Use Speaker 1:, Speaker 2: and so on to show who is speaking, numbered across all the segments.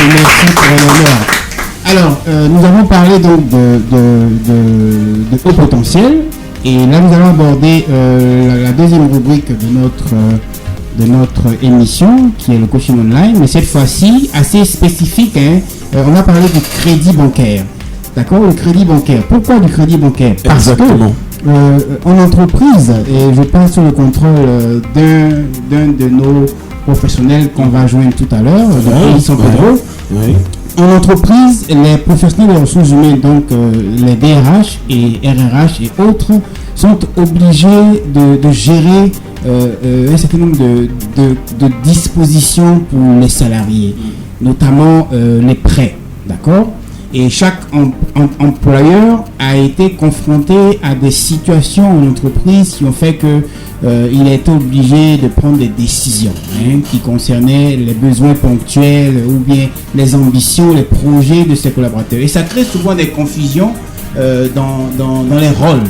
Speaker 1: Merci pour l'honneur. Alors, nous avons parlé donc de haut potentiel, et là nous allons aborder la deuxième rubrique de notre émission, qui est le coaching online, mais cette fois-ci assez spécifique. On va parler du crédit bancaire. D'accord, le crédit bancaire. Pourquoi du crédit bancaire? Parce
Speaker 2: Exactement.
Speaker 1: que en entreprise, et je pense sous le contrôle d'un de nos professionnels qu'on va joindre tout à l'heure, de San Pedro.
Speaker 2: Oui.
Speaker 1: En entreprise, les professionnels des ressources humaines, donc les DRH et RRH et autres, sont obligés de gérer un certain nombre de dispositions pour les salariés, notamment les prêts, d'accord? Et chaque employeur a été confronté à des situations en entreprise qui ont fait que il a été obligé de prendre des décisions qui concernaient les besoins ponctuels ou bien les ambitions, les projets de ses collaborateurs. Et ça crée souvent des confusions dans les rôles.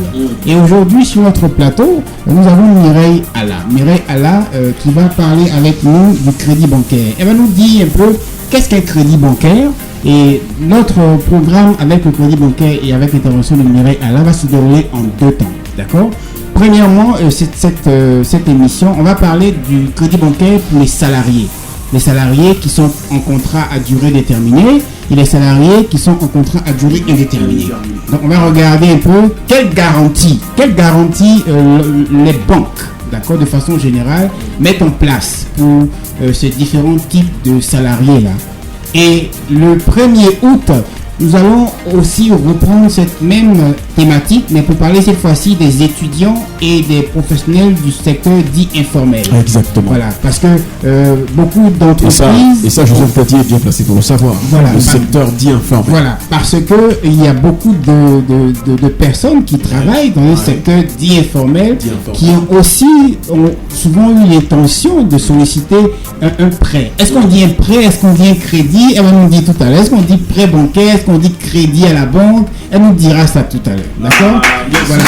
Speaker 1: Et aujourd'hui, sur notre plateau, nous avons Mireille Alla. Mireille Alla qui va parler avec nous du crédit bancaire. Elle va nous dire un peu qu'est-ce qu'un crédit bancaire. Et notre programme avec le crédit bancaire et avec l'intervention de Mireille Alla va se dérouler en 2 temps. D'accord? Premièrement, cette émission, on va parler du crédit bancaire pour les salariés. Les salariés qui sont en contrat à durée déterminée et les salariés qui sont en contrat à durée indéterminée. Donc on va regarder un peu quelles garanties les banques, d'accord, de façon générale, mettent en place pour ces différents types de salariés-là. Et le 1er août, nous allons aussi reprendre cette même thématique, mais pour parler cette fois-ci des étudiants et des professionnels du secteur dit informel.
Speaker 2: Exactement.
Speaker 1: Voilà, parce que beaucoup d'entreprises...
Speaker 2: Et ça, Joseph Tati est bien placé pour le savoir.
Speaker 1: Voilà,
Speaker 2: le secteur dit informel. Voilà,
Speaker 1: parce que il y a beaucoup de personnes qui travaillent dans le secteur dit informel, qui ont souvent eu l'intention de solliciter un prêt. Est-ce qu'on dit un prêt? Est-ce qu'on dit un crédit? Elle va nous dire tout à l'heure. Est-ce qu'on dit prêt bancaire? Est-ce qu'on dit crédit à la banque? Elle nous dira ça tout à l'heure. D'accord? Voilà.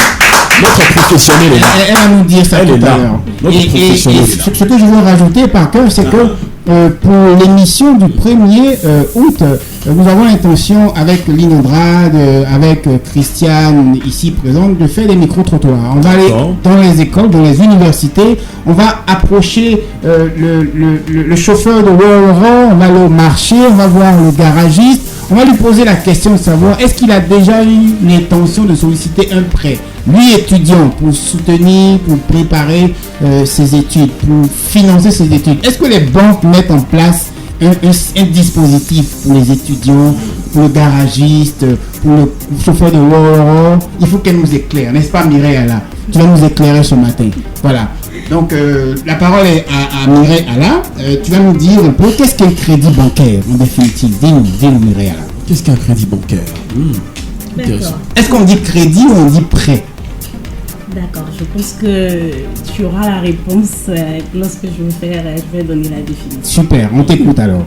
Speaker 2: Notre professionnel est là.
Speaker 1: Elle va nous dire ça tout à l'heure. Et ce que je veux rajouter par cœur, c'est que pour l'émission du 1er août, nous avons l'intention avec l'Inondrade, avec Christiane ici présente, de faire des micro-trottoirs. On va aller dans les écoles, dans les universités, on va approcher le chauffeur de Wallero, on va aller au marché, on va voir le garagiste, on va lui poser la question de savoir est-ce qu'il a déjà eu l'intention de solliciter un prêt, lui étudiant, pour soutenir, pour préparer ses études, pour financer ses études. Est-ce que les banques mettent en place un dispositif pour les étudiants, pour le garagiste, pour le chauffeur de Wallero? Il faut qu'elle nous éclaire, n'est-ce pas Mireille Alla? Tu vas nous éclairer ce matin. Voilà. Donc la parole est à Mireille Alla. Tu vas nous dire un peu qu'est-ce qu'un crédit bancaire en définitive. Dis-nous Mireille Alla.
Speaker 2: Qu'est-ce qu'un crédit bancaire?
Speaker 3: D'accord.
Speaker 1: Est-ce qu'on dit crédit ou on dit prêt?
Speaker 3: D'accord, je pense que tu auras la réponse lorsque je vais donner la définition.
Speaker 1: Super, on t'écoute alors.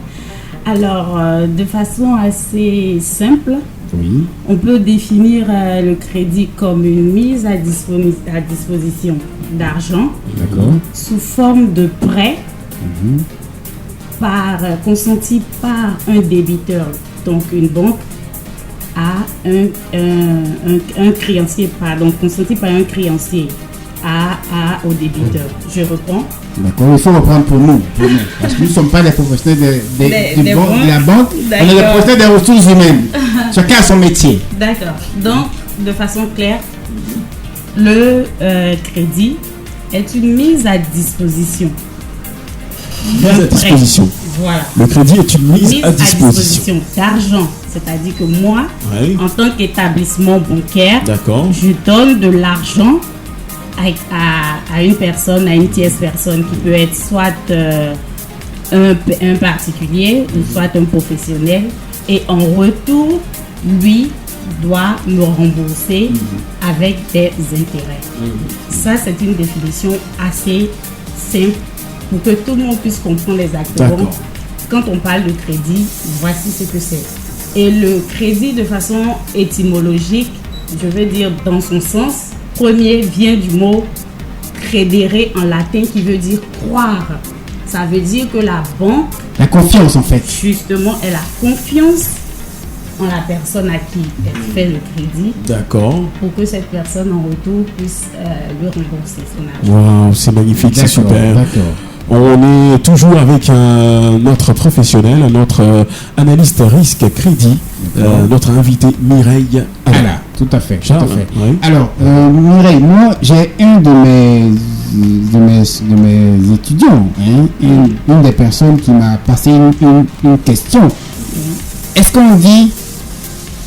Speaker 3: Alors, de façon assez simple,
Speaker 1: oui,
Speaker 3: on peut définir le crédit comme une mise à disposition d'argent sous forme de prêt consenti par un débiteur, donc une banque, à un créancier, consenti par un créancier au débiteur. Je reprends.
Speaker 1: D'accord, il faut reprendre pour nous, parce que nous ne sommes pas des professionnels de la banque, on est des professionnels des ressources humaines. Chacun a son métier.
Speaker 3: D'accord. Donc, de façon claire, le crédit est une mise à disposition. Voilà.
Speaker 2: Le crédit est une mise à disposition
Speaker 3: d'argent. C'est-à-dire que moi, en tant qu'établissement bancaire, je donne de l'argent à une personne, à une tierce personne qui peut être soit un particulier ou soit un professionnel. Et en retour, lui doit me rembourser avec des intérêts. Ça, c'est une définition assez simple pour que tout le monde puisse comprendre les actes. Quand on parle de crédit, voici ce que c'est. Et le crédit, de façon étymologique, je veux dire dans son sens, premier vient du mot credere en latin qui veut dire croire. Ça veut dire que la banque
Speaker 1: La confiance, en fait.
Speaker 3: Justement, elle a confiance en la personne à qui elle fait le crédit.
Speaker 2: D'accord.
Speaker 3: Pour que cette personne, en retour, puisse lui rembourser son argent.
Speaker 2: Wow, c'est magnifique, c'est super.
Speaker 1: D'accord.
Speaker 2: On est toujours avec notre professionnel, notre analyste risque crédit, notre invité Mireille Alla.
Speaker 1: Tout à fait.
Speaker 2: Charles,
Speaker 1: tout à fait.
Speaker 2: Oui.
Speaker 1: Alors, Mireille, moi, j'ai un de mes étudiants, une des personnes qui m'a passé une question. Est-ce qu'on dit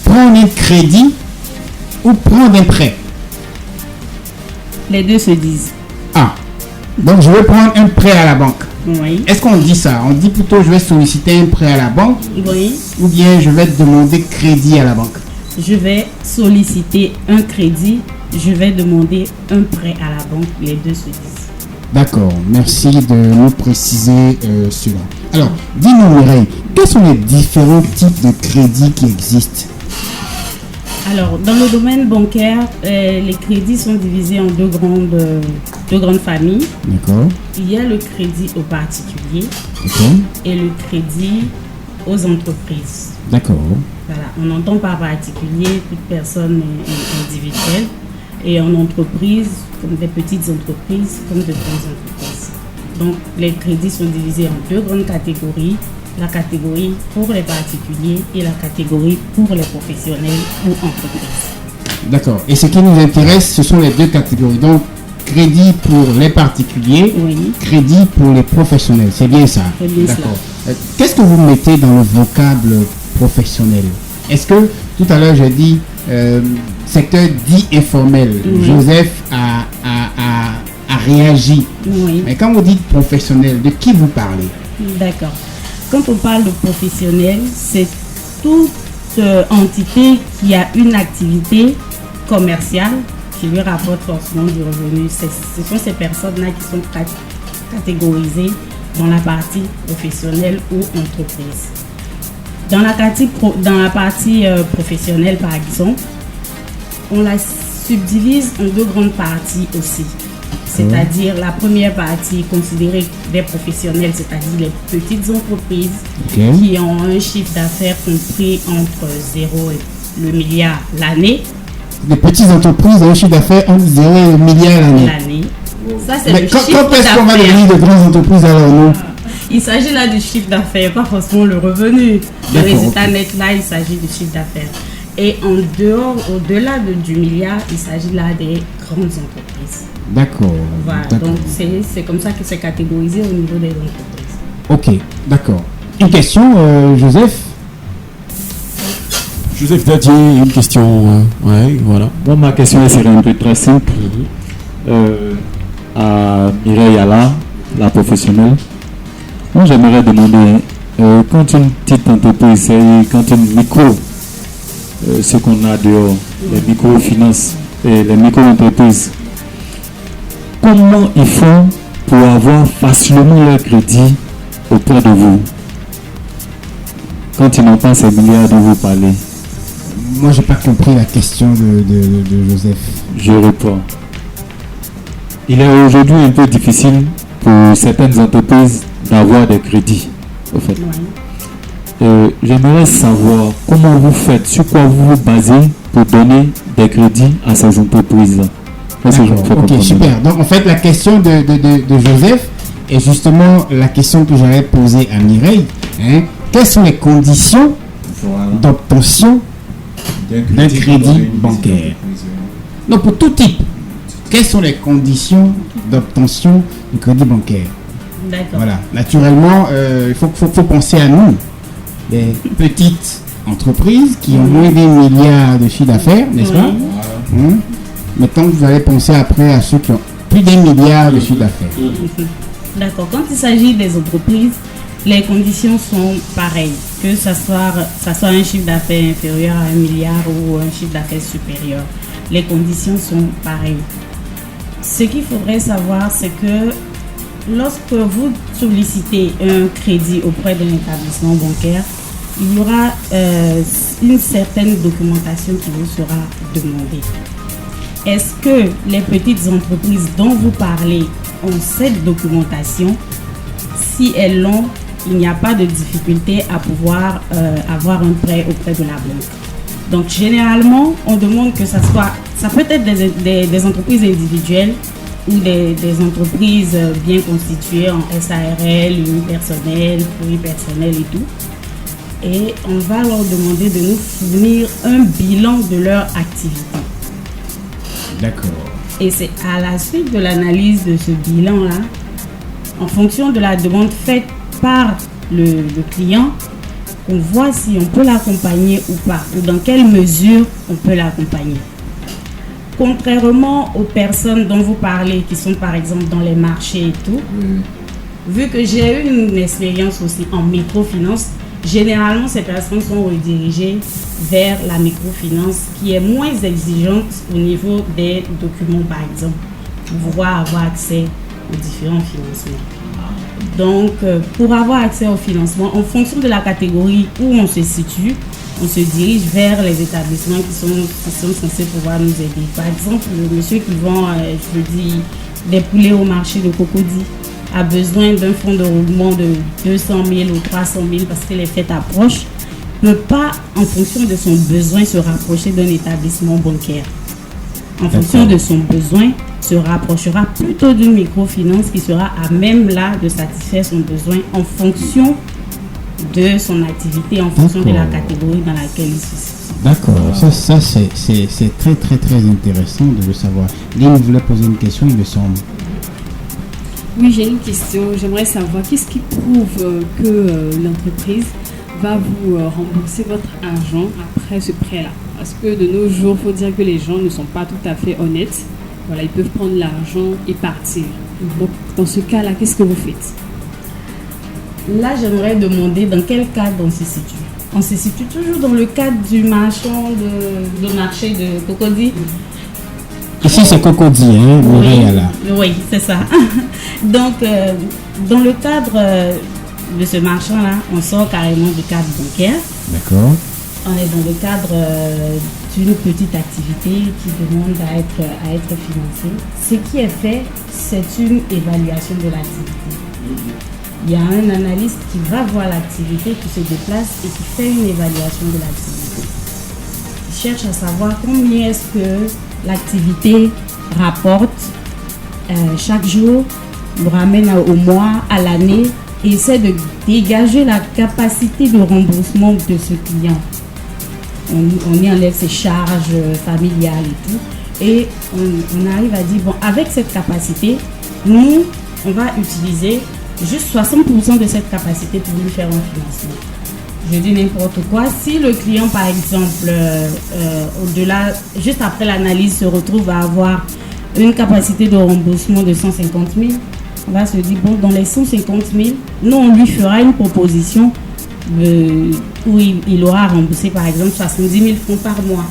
Speaker 1: prendre un crédit ou prendre un prêt?
Speaker 3: Les deux se disent.
Speaker 1: Ah, donc je vais prendre un prêt à la banque.
Speaker 3: Oui.
Speaker 1: Est-ce qu'on dit ça? On dit plutôt je vais solliciter un prêt à la banque,
Speaker 3: Oui.
Speaker 1: ou bien je vais demander crédit à la banque?
Speaker 3: Je vais solliciter un crédit, je vais demander un prêt à la banque. Les deux se disent.
Speaker 1: D'accord, merci de nous préciser cela. Alors, dis-nous Mireille, quels sont les différents types de crédits qui existent?
Speaker 3: Alors, dans le domaine bancaire, les crédits sont divisés en deux grandes familles.
Speaker 1: D'accord.
Speaker 3: Il y a le crédit aux particuliers et le crédit aux entreprises.
Speaker 1: D'accord.
Speaker 3: Voilà, on entend par particulier toute personne individuelle et en entreprise, comme des petites entreprises, comme de grandes entreprises. Donc, les crédits sont divisés en deux grandes catégories. La catégorie pour les particuliers et la catégorie pour les professionnels ou entreprises.
Speaker 1: D'accord. Et ce qui nous intéresse, ce sont les deux catégories. Donc, crédit pour les particuliers, crédit pour les professionnels. C'est bien ça?
Speaker 3: C'est bien ça.
Speaker 1: D'accord. Qu'est-ce que vous mettez dans le vocable professionnel? Est-ce que, tout à l'heure, j'ai dit secteur dit informel. Joseph a réagi.
Speaker 3: Oui.
Speaker 1: Mais quand vous dites professionnel, de qui vous parlez?
Speaker 3: D'accord. Quand on parle de professionnel, c'est toute entité qui a une activité commerciale qui lui rapporte forcément du revenu. Ce sont ces personnes-là qui sont catégorisées dans la partie professionnelle ou entreprise. Dans la partie professionnelle, par exemple, on la subdivise en deux grandes parties aussi. C'est-à-dire la première partie considérée des professionnels, c'est-à-dire les petites entreprises qui ont un chiffre d'affaires compris entre 0 et le milliard l'année.
Speaker 1: Les petites entreprises ont un chiffre d'affaires entre 0 et le milliard l'année.
Speaker 3: Ça, c'est
Speaker 1: le
Speaker 3: chiffre d'affaires.
Speaker 1: Quand est-ce qu'on va devenir de grandes entreprises alors nous?
Speaker 3: Il s'agit là du chiffre d'affaires, pas forcément le revenu. Le résultat net là, il s'agit du chiffre d'affaires. Et en dehors, au-delà du milliard, il s'agit là des grandes entreprises.
Speaker 1: D'accord.
Speaker 3: Voilà, donc c'est comme ça que c'est catégorisé au niveau des entreprises.
Speaker 1: Ok, d'accord. Une question, Joseph?
Speaker 2: Joseph Dadier, une question. Ouais, voilà.
Speaker 4: Bon, ma question elle serait un peu très simple. À Mireille Alla, la professionnelle. Moi, j'aimerais demander, quand une petite entreprise, quand une micro, ce qu'on a dehors, les microfinances et les micro-entreprises, comment ils font pour avoir facilement leur crédit auprès de vous quand ils n'ont pas ces milliards dont vous parlez?
Speaker 1: Moi, j'ai pas compris la question de Joseph.
Speaker 4: Je réponds. Il est aujourd'hui un peu difficile pour certaines entreprises d'avoir des crédits, au fait. J'aimerais savoir comment vous faites, sur quoi vous vous basez pour donner des crédits à ces entreprises-là.
Speaker 1: Ok, super. Donc, en fait, la question de Joseph est justement la question que j'avais posée à Mireille. Quelles sont les conditions d'obtention d'un crédit bancaire? Non, pour tout type. Quelles sont les conditions d'obtention du crédit bancaire?
Speaker 3: D'accord.
Speaker 1: Voilà. Naturellement, il faut penser à nous, les petites entreprises qui ont moins d'un milliard de chiffre d'affaires, n'est-ce pas? Maintenant, vous allez penser après à ceux qui ont plus d'un milliard de chiffre d'affaires.
Speaker 3: D'accord. Quand il s'agit des entreprises, les conditions sont pareilles. Que ça soit un chiffre d'affaires inférieur à 1 milliard ou un chiffre d'affaires supérieur. Les conditions sont pareilles. Ce qu'il faudrait savoir, c'est que lorsque vous sollicitez un crédit auprès d'un établissement bancaire, il y aura une certaine documentation qui vous sera demandée. Est-ce que les petites entreprises dont vous parlez ont cette documentation? Si elles l'ont, il n'y a pas de difficulté à pouvoir avoir un prêt auprès de la banque. Donc généralement, on demande que ça peut être des entreprises individuelles ou des entreprises bien constituées en SARL, unipersonnel, pluripersonnel et tout. Et on va leur demander de nous fournir un bilan de leur activité.
Speaker 1: D'accord.
Speaker 3: Et c'est à la suite de l'analyse de ce bilan-là, en fonction de la demande faite par le client, qu'on voit si on peut l'accompagner ou pas, ou dans quelle mesure on peut l'accompagner. Contrairement aux personnes dont vous parlez, qui sont par exemple dans les marchés et tout, vu que j'ai eu une expérience aussi en microfinance, généralement ces personnes sont redirigées vers la microfinance qui est moins exigeante au niveau des documents par exemple, pour pouvoir avoir accès aux différents financements. Donc, pour avoir accès au financement, en fonction de la catégorie où on se situe, on se dirige vers les établissements qui sont censés pouvoir nous aider. Par exemple, le monsieur qui vend, des poulets au marché de Cocody a besoin d'un fonds de roulement de 200 000 ou 300 000 parce que les fêtes approchent, ne peut pas, en fonction de son besoin, se rapprocher d'un établissement bancaire. En fonction de son besoin, se rapprochera plutôt d'une microfinance qui sera à même là de satisfaire son besoin en fonction de son activité, en fonction de la catégorie dans laquelle il se situe.
Speaker 1: D'accord, ça c'est très très très intéressant de le savoir. Lynn voulait poser une question, il me semble.
Speaker 5: Oui, j'ai une question. J'aimerais savoir qu'est-ce qui prouve que l'entreprise va vous rembourser votre argent après ce prêt-là. Parce que de nos jours, il faut dire que les gens ne sont pas tout à fait honnêtes. Voilà, ils peuvent prendre l'argent et partir. Donc, dans ce cas-là, qu'est-ce que vous faites?
Speaker 3: Là, j'aimerais demander dans quel cadre on se situe. On se situe toujours dans le cadre du marchand de marché de Cocody.
Speaker 1: Ici, c'est Cocody, hein, Mireille.
Speaker 3: Oui, c'est ça. Donc, dans le cadre de ce marchand-là, on sort carrément du cadre bancaire.
Speaker 1: D'accord.
Speaker 3: On est dans le cadre d'une petite activité qui demande à être financée. Ce qui est fait, c'est une évaluation de l'activité. Il y a un analyste qui va voir l'activité, qui se déplace et qui fait une évaluation de l'activité. Il cherche à savoir combien est-ce que l'activité rapporte chaque jour, nous ramène au mois, à l'année, et essaie de dégager la capacité de remboursement de ce client. On y enlève ses charges familiales et tout, et on arrive à dire, bon, avec cette capacité, nous, on va utiliser juste 60% de cette capacité pour lui faire un financement. Je dis n'importe quoi. Si le client, par exemple, au-delà, juste après l'analyse, se retrouve à avoir une capacité de remboursement de 150 000, on va se dire, bon, dans les 150 000, nous, on lui fera une proposition où il aura remboursé, par exemple, 70 000 francs par mois.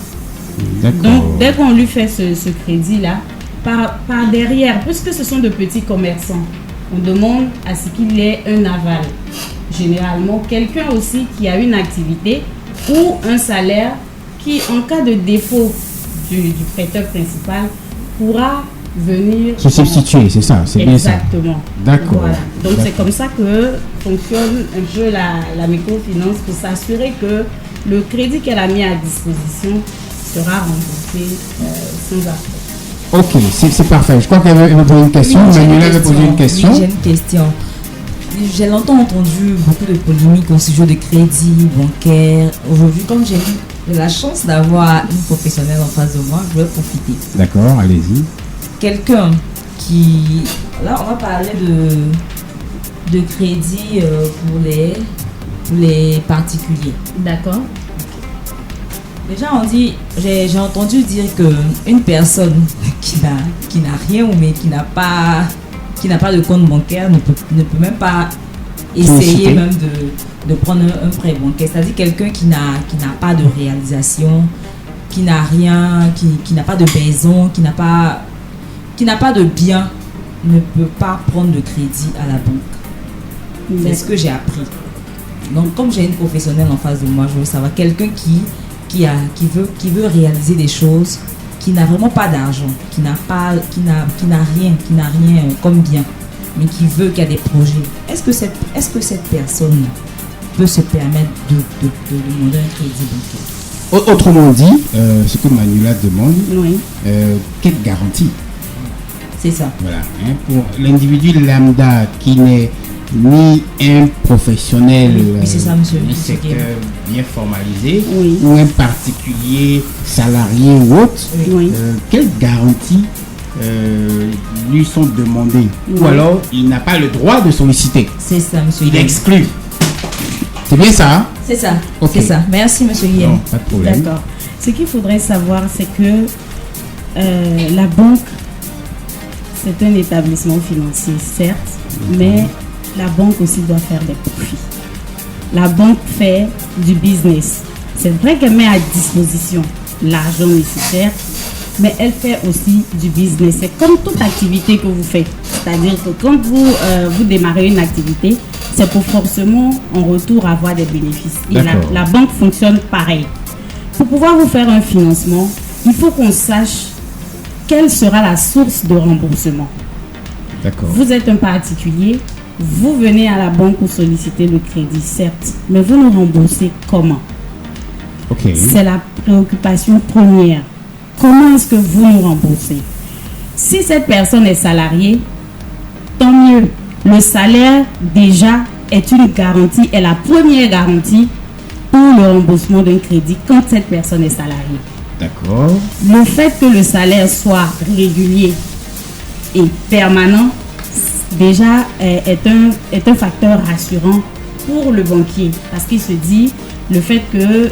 Speaker 3: Donc, dès qu'on lui fait ce crédit-là, par derrière, puisque ce sont de petits commerçants, on demande à ce qu'il ait un aval. Généralement, quelqu'un aussi qui a une activité ou un salaire qui, en cas de défaut du prêteur principal, pourra venir
Speaker 1: se substituer, c'est ça, c'est bien ça.
Speaker 3: Exactement.
Speaker 1: D'accord.
Speaker 3: Voilà. Donc c'est comme ça que fonctionne un peu la microfinance, pour s'assurer que le crédit qu'elle a mis à disposition sera remboursé sans appel.
Speaker 1: Ok, c'est parfait. Je crois qu'elle veut poser une question.
Speaker 6: Oui,
Speaker 1: Manuela veut poser une question.
Speaker 6: Oui, j'ai une question. J'ai longtemps entendu beaucoup de polémiques au sujet de crédit bancaire. Aujourd'hui, comme j'ai eu la chance d'avoir une professionnelle en face de moi, je vais profiter.
Speaker 1: D'accord, allez-y.
Speaker 6: Quelqu'un qui... Là, on va parler de crédit pour les particuliers.
Speaker 3: D'accord.
Speaker 6: Déjà, j'ai entendu dire qu'une personne qui n'a rien ou mais qui n'a pas de compte bancaire ne peut même pas essayer même de prendre un prêt bancaire. C'est-à-dire quelqu'un qui n'a pas de réalisation, qui n'a rien, qui n'a pas de maison, qui n'a pas de bien, ne peut pas prendre de crédit à la banque. C'est ce que j'ai appris. Donc, comme j'ai une professionnelle en face de moi, je veux savoir quelqu'un qui veut réaliser des choses, qui n'a vraiment pas d'argent, qui n'a rien comme bien. mais qui a des projets, est-ce que cette personne peut se permettre de demander un crédit bancaire?
Speaker 1: Autrement dit, ce que Manuela demande,
Speaker 3: oui.
Speaker 1: Quelle garantie?
Speaker 6: C'est ça.
Speaker 1: Voilà. Hein, pour l'individu lambda qui n'est ni un professionnel
Speaker 6: oui, c'est ça, monsieur.
Speaker 1: du secteur bien formalisé,
Speaker 3: oui.
Speaker 1: ou un particulier salarié ou autre,
Speaker 3: oui.
Speaker 1: Quelles garanties lui sont demandées?
Speaker 3: Oui.
Speaker 1: Ou alors il n'a pas le droit de solliciter.
Speaker 6: C'est ça, monsieur.
Speaker 1: Il est exclu. C'est bien ça, hein?
Speaker 6: C'est ça.
Speaker 1: Okay.
Speaker 6: C'est ça. Merci, monsieur Guillaume.
Speaker 1: Non, pas de problème.
Speaker 3: D'accord. Ce qu'il faudrait savoir, c'est que la banque, c'est un établissement financier, certes, mais la banque aussi doit faire des profits. La banque fait du business. C'est vrai qu'elle met à disposition l'argent nécessaire, mais elle fait aussi du business. C'est comme toute activité que vous faites. C'est-à-dire que quand vous démarrez une activité, c'est pour forcément en retour avoir des bénéfices. Et la banque fonctionne pareil. Pour pouvoir vous faire un financement, il faut qu'on sache quelle sera la source de remboursement.
Speaker 1: D'accord.
Speaker 3: Vous êtes un particulier, vous venez à la banque pour solliciter le crédit, certes, mais vous nous remboursez comment?
Speaker 1: Okay.
Speaker 3: C'est la préoccupation première. Comment est-ce que vous nous remboursez? Si cette personne est salariée, tant mieux. Le salaire, déjà, est une garantie, est la première garantie pour le remboursement d'un crédit quand cette personne est salariée.
Speaker 1: D'accord.
Speaker 3: Le fait que le salaire soit régulier et permanent, déjà, est un facteur rassurant pour le banquier. Parce qu'il se dit, le fait que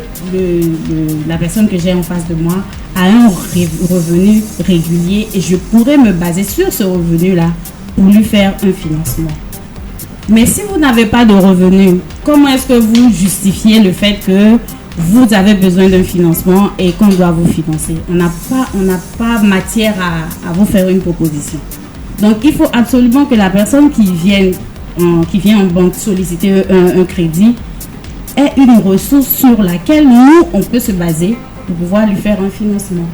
Speaker 3: la personne que j'ai en face de moi a un revenu régulier et je pourrais me baser sur ce revenu-là pour lui faire un financement. Mais si vous n'avez pas de revenu, comment est-ce que vous justifiez le fait que vous avez besoin d'un financement et qu'on doit vous financer? On n'a pas matière à vous faire une proposition. Donc, il faut absolument que la personne qui vient en banque solliciter un crédit ait une ressource sur laquelle nous, on peut se baser pour pouvoir lui faire un financement.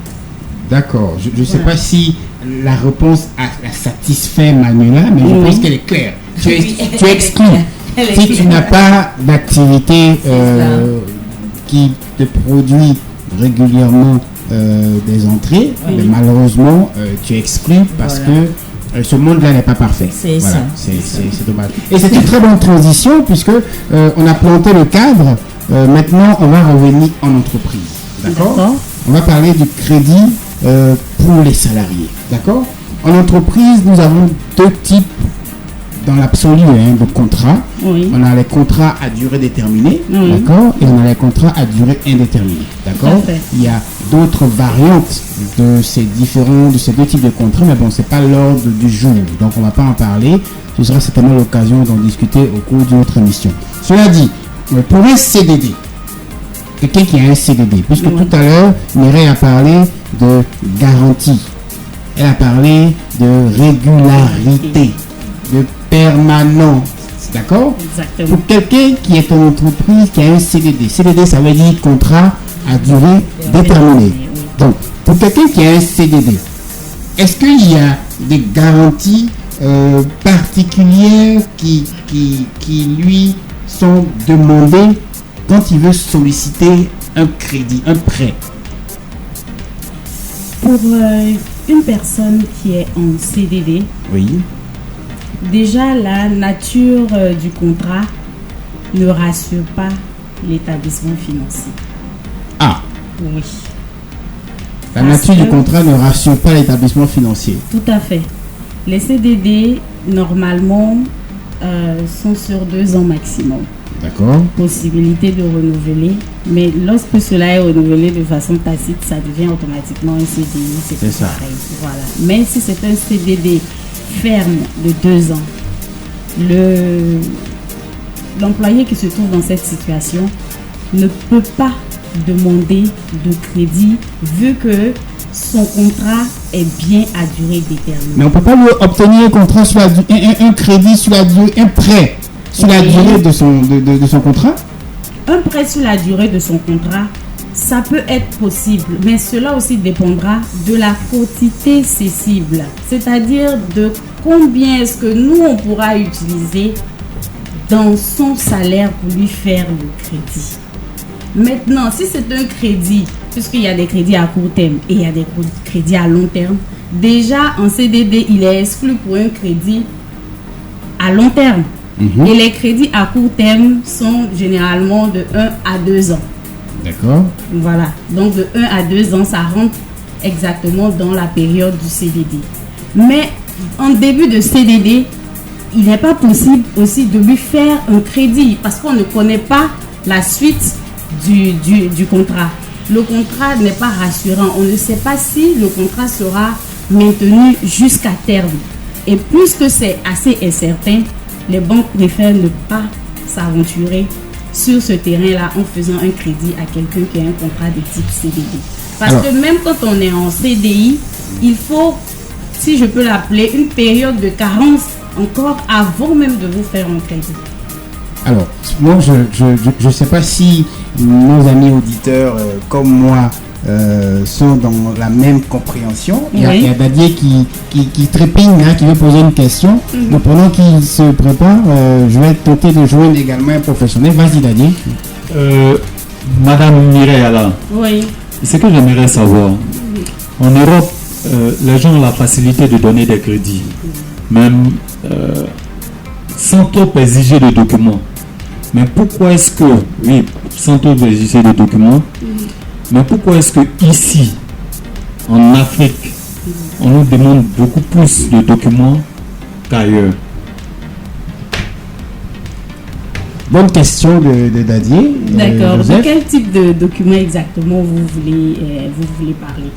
Speaker 1: D'accord. Je ne sais pas si la réponse a satisfait Manuela, mais je pense qu'elle est claire. Tu exclus. Si tu n'as pas d'activité qui te produit régulièrement des entrées, mais malheureusement, tu exclus parce que ce monde-là n'est pas parfait.
Speaker 6: C'est
Speaker 1: voilà,
Speaker 6: ça.
Speaker 1: C'est dommage. Et c'est une très bonne transition puisque on a planté le cadre. Maintenant, on va revenir en entreprise. D'accord. On va parler du crédit pour les salariés. D'accord. En entreprise, nous avons deux types dans l'absolu de contrats.
Speaker 3: Oui.
Speaker 1: On a les contrats à durée déterminée,
Speaker 3: oui.
Speaker 1: d'accord, et on a les contrats à durée indéterminée, d'accord. Il y a d'autres variantes de ces deux types de contrats, mais bon, c'est pas l'ordre du jour, donc on va pas en parler. Ce sera certainement l'occasion d'en discuter au cours d'une autre émission. Cela dit, pour un CDD, quelqu'un qui a un CDD, puisque tout à l'heure, Mireille a parlé de garantie, elle a parlé de régularité, de permanence, d'accord?
Speaker 3: Exactement.
Speaker 1: Pour quelqu'un qui est en entreprise, qui a un CDD, ça veut dire contrat à durée déterminée. Donc, pour quelqu'un qui a un CDD, est-ce qu'il y a des garanties particulières qui lui sont demandées quand il veut solliciter un crédit, un prêt?
Speaker 3: Pour une personne qui est en CDD,
Speaker 1: oui.
Speaker 3: Déjà, la nature du contrat ne rassure pas l'établissement financier.
Speaker 1: Ah.
Speaker 3: Oui.
Speaker 1: La nature du contrat ne rassure pas l'établissement financier.
Speaker 3: Tout à fait. Les CDD, normalement, sont sur 2 ans maximum.
Speaker 1: D'accord.
Speaker 3: Possibilité de renouveler. Mais lorsque cela est renouvelé de façon tacite, ça devient automatiquement un CDI.
Speaker 1: C'est ça.
Speaker 3: Pareil. Voilà. Mais si c'est un CDD ferme de 2 ans, l'employé qui se trouve dans cette situation ne peut pas demander de crédit vu que son contrat est bien à durée déterminée.
Speaker 1: Mais on ne peut pas lui obtenir un contrat sur un crédit sur la durée, un prêt sur la durée de son contrat?
Speaker 3: Un prêt sur la durée de son contrat, ça peut être possible, mais cela aussi dépendra de la quantité cessible, c'est-à-dire de combien est-ce que nous, on pourra utiliser dans son salaire pour lui faire le crédit. Maintenant, si c'est un crédit, puisqu'il y a des crédits à court terme et il y a des crédits à long terme, déjà en CDD, il est exclu pour un crédit à long terme. Et les crédits à court terme sont généralement de 1 à 2 ans.
Speaker 1: D'accord.
Speaker 3: Voilà. Donc de 1 à 2 ans, ça rentre exactement dans la période du CDD. Mais en début de CDD, il n'est pas possible aussi de lui faire un crédit parce qu'on ne connaît pas la suite du contrat. Le contrat n'est pas rassurant. On ne sait pas si le contrat sera maintenu jusqu'à terme. Et puisque c'est assez incertain, les banques préfèrent ne pas s'aventurer sur ce terrain-là en faisant un crédit à quelqu'un qui a un contrat de type CDD. Parce que même quand on est en CDI, il faut, si je peux l'appeler, une période de carence encore avant même de vous faire un crédit.
Speaker 1: Alors, moi, je ne sais pas si nos amis auditeurs, comme moi, sont dans la même compréhension. Il y a Dadier qui trépigne, qui veut poser une question. Donc, pendant qu'il se prépare, je vais tenter de joindre également un professionnel. Vas-y, Dadier.
Speaker 4: Madame Mireille Ala, ce que j'aimerais savoir, en Europe, les gens ont la facilité de donner des crédits, même sans trop exiger de documents. Mais pourquoi est-ce que, sans trop exiger de documents, mais pourquoi est-ce que ici, en Afrique, on nous demande beaucoup plus de documents qu'ailleurs?
Speaker 1: Bonne question de Dadier.
Speaker 3: D'accord. De quel type de documents exactement vous voulez parler?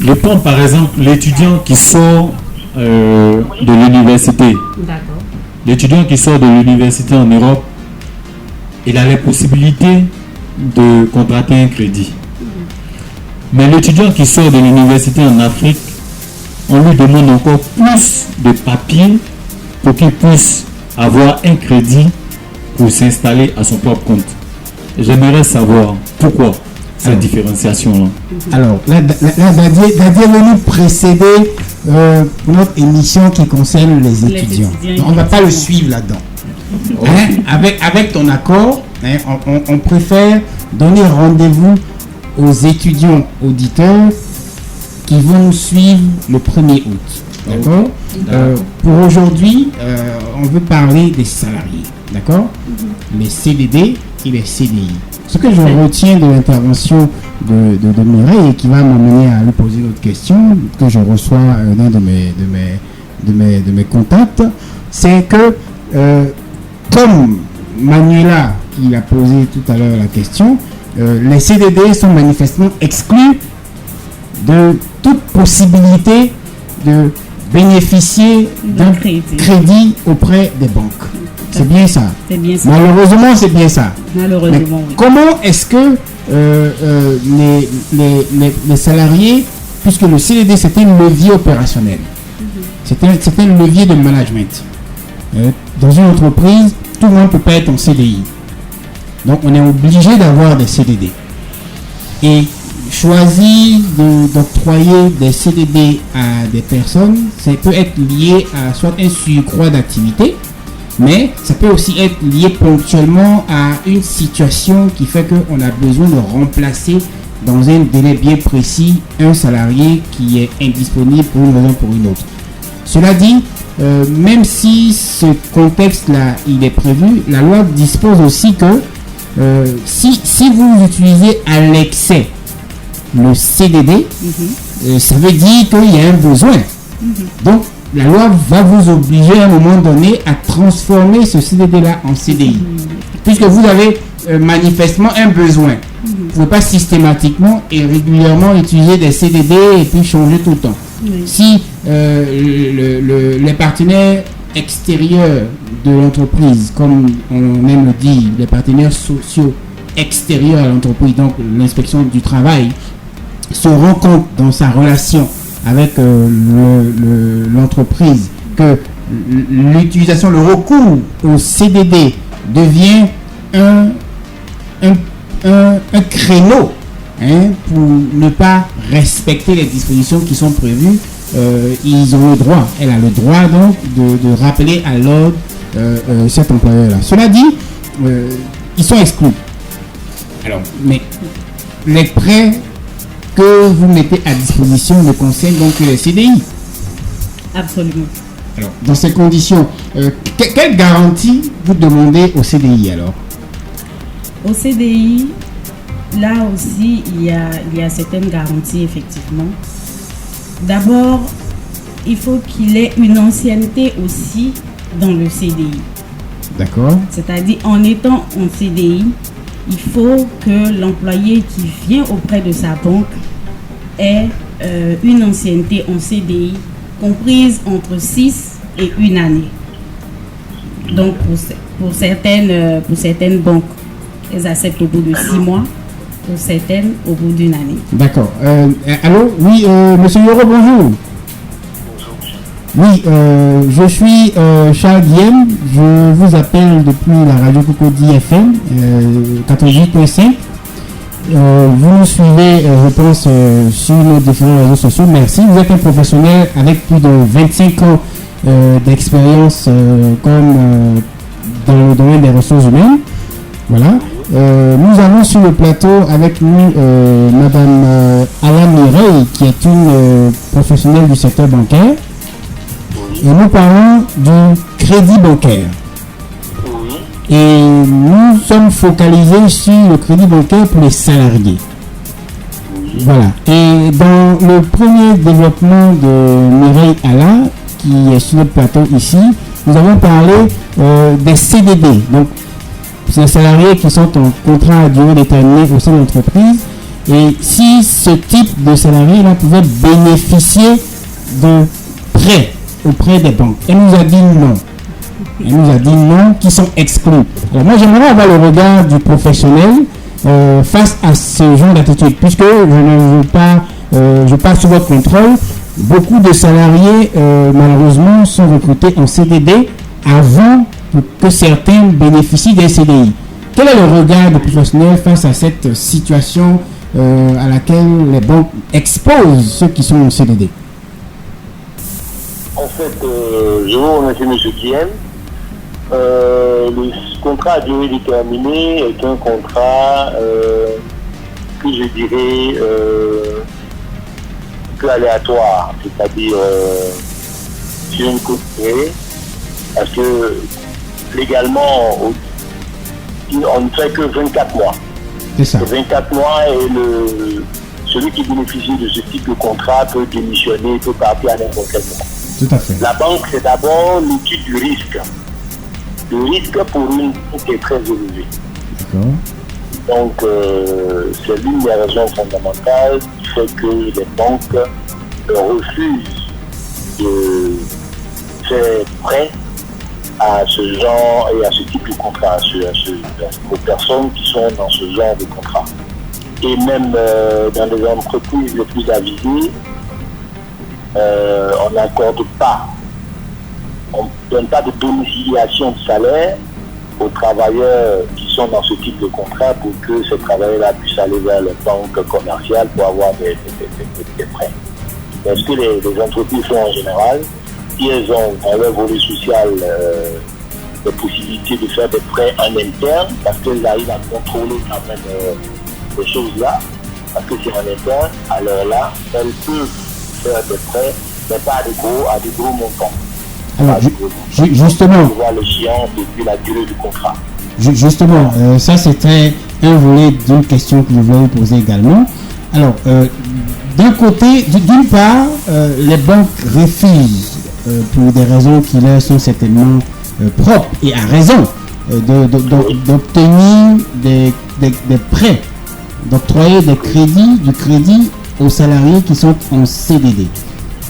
Speaker 4: Je prends par exemple l'étudiant qui sort de l'université.
Speaker 3: D'accord.
Speaker 4: L'étudiant qui sort de l'université en Europe, il a la possibilité de contracter un crédit. Mais l'étudiant qui sort de l'université en Afrique, on lui demande encore plus de papiers pour qu'il puisse avoir un crédit pour s'installer à son propre compte. J'aimerais savoir pourquoi cette différenciation-là.
Speaker 1: Alors, là Dadier est venu précéder notre émission qui concerne les étudiants. On ne va pas le suivre là-dedans. Avec ton accord, on préfère donner rendez-vous aux étudiants auditeurs qui vont nous suivre le 1er août. D'accord. Pour aujourd'hui, on veut parler des salariés. D'accord. Les CDD et les CDI. Ce que je retiens de l'intervention de Mireille et qui va m'amener à lui poser une autre question que je reçois d'un de mes contacts, c'est que comme Manuela qui a posé tout à l'heure la question, les CDD sont manifestement exclus de toute possibilité de bénéficier d'un crédit auprès des banques. C'est bien ça.
Speaker 3: C'est bien ça.
Speaker 1: Malheureusement, c'est bien ça.
Speaker 3: Malheureusement, oui.
Speaker 1: Comment est-ce que les salariés, puisque le CDD c'était un levier opérationnel, c'était un levier de management. Dans une entreprise, tout le monde ne peut pas être en CDI. Donc on est obligé d'avoir des CDD. Et choisir d'octroyer des CDD à des personnes, ça peut être lié à soit un surcroît d'activité, mais ça peut aussi être lié ponctuellement à une situation qui fait qu'on a besoin de remplacer dans un délai bien précis un salarié qui est indisponible pour une raison ou pour une autre. Cela dit, même si ce contexte-là il est prévu, la loi dispose aussi que si vous utilisez à l'excès le CDD, ça veut dire qu'il y a un besoin. Donc, la loi va vous obliger à un moment donné à transformer ce CDD-là en CDI. Puisque vous avez manifestement un besoin. Vous ne pouvez pas systématiquement et régulièrement utiliser des CDD et puis changer tout le temps. Si les partenaires extérieurs de l'entreprise, comme on aime le dire, les partenaires sociaux extérieurs à l'entreprise, donc l'inspection du travail, se rend compte dans sa relation avec l'entreprise que l'utilisation, le recours au CDD devient un créneau pour ne pas respecter les dispositions qui sont prévues, ils ont le droit, elle a le droit donc de rappeler à l'ordre cet employeur-là. Cela dit, ils sont exclus. Alors, mais les prêts que vous mettez à disposition ne concernent donc les CDI.
Speaker 3: Absolument.
Speaker 1: Alors, dans ces conditions, quelle garantie vous demandez au CDI alors?
Speaker 3: Au CDI, là aussi, il y a certaines garanties, effectivement. D'abord, il faut qu'il ait une ancienneté aussi dans le CDI.
Speaker 1: D'accord.
Speaker 3: C'est-à-dire, en étant en CDI, il faut que l'employé qui vient auprès de sa banque ait une ancienneté en CDI comprise entre 6 et 1 année. Donc, pour certaines banques, elles acceptent au bout de 6 mois, pour certaines au bout d'1 année.
Speaker 1: D'accord. Allô? Oui, monsieur Yoro, bonjour. Oui, je suis Charles Guillaume, je vous appelle depuis la radio Cocody FM 88.5. Vous nous suivez, je pense, sur nos différents réseaux sociaux. Merci. Vous êtes un professionnel avec plus de 25 ans d'expérience comme dans le domaine des ressources humaines. Voilà. Nous avons sur le plateau avec nous Madame Alain Mireille, qui est une professionnelle du secteur bancaire. Et nous parlons du crédit bancaire. Et nous sommes focalisés sur le crédit bancaire pour les salariés. Voilà. Et dans le premier développement de Mireille Alain, qui est sur le plateau ici, nous avons parlé des CDD. Donc, c'est les salariés qui sont en contrat à durée déterminée au sein de l'entreprise. Et si ce type de salarié-là pouvait bénéficier de prêts auprès des banques. Elle nous a dit non. Elle nous a dit non, qui sont exclus. Alors moi, j'aimerais avoir le regard du professionnel face à ce genre d'attitude, puisque je passe sous votre contrôle. Beaucoup de salariés, malheureusement, sont recrutés en CDD avant que certains bénéficient des CDI. Quel est le regard du professionnel face à cette situation à laquelle les banques exposent ceux qui sont en CDD?
Speaker 7: En fait, je vous remercie, M. Guillaume. Le contrat à durée déterminée est un contrat que je dirais peu aléatoire, c'est-à-dire sur une courte durée, parce que légalement, on ne fait que 24 mois.
Speaker 1: C'est ça.
Speaker 7: 24 mois et celui qui bénéficie de ce type de contrat peut démissionner, peut partir à n'importe quel moment.
Speaker 1: Tout à fait.
Speaker 7: La banque, c'est d'abord l'étude du risque. Le risque pour une banque est très élevé.
Speaker 1: D'accord.
Speaker 7: Donc, c'est l'une des raisons fondamentales qui fait que les banques refusent de faire prêt à ce genre et à ce type de contrat, aux personnes qui sont dans ce genre de contrat. Et même dans les entreprises les plus avisées, on n'accorde pas, on ne donne pas de domiciliation de salaire aux travailleurs qui sont dans ce type de contrat pour que ces travailleurs-là puissent aller vers les banques commerciales pour avoir des prêts. Mais ce que les entreprises font en général, si elles ont dans leur volet social des possibilités de faire des prêts en interne, parce qu'elles arrivent à contrôler quand même ces choses-là, parce que c'est en interne, alors là, elles peuvent faire des prêts, mais pas à des gros montants.
Speaker 1: Alors, justement,
Speaker 7: voir l'échéance et puis la durée du contrat.
Speaker 1: Justement, ça c'était un volet d'une question que je voulais vous poser également. Alors, d'un côté, d'une part, les banques refusent, pour des raisons qui leur sont certainement propres et à raison, d'obtenir des prêts, d'octroyer du crédit aux salariés qui sont en CDD.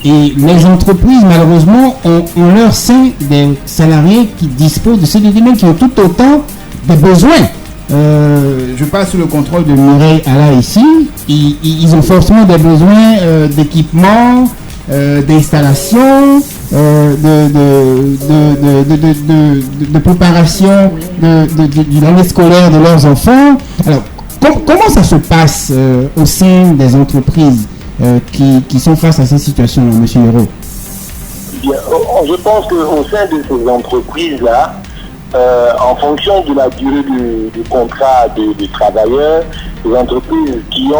Speaker 1: Et les entreprises, malheureusement, ont leur sein des salariés qui disposent de CDD, mais qui ont tout autant de besoins. Je passe sous le contrôle de Mireille Alain ici. Ils ont forcément des besoins d'équipement, d'installation, de préparation de l'année scolaire de leurs enfants. Alors, comment ça se passe au sein des entreprises? qui sont face à ces situations-là, monsieur Hérault?
Speaker 7: Bien, je pense qu'au sein de ces entreprises-là, en fonction de la durée du contrat du travailleur, les entreprises qui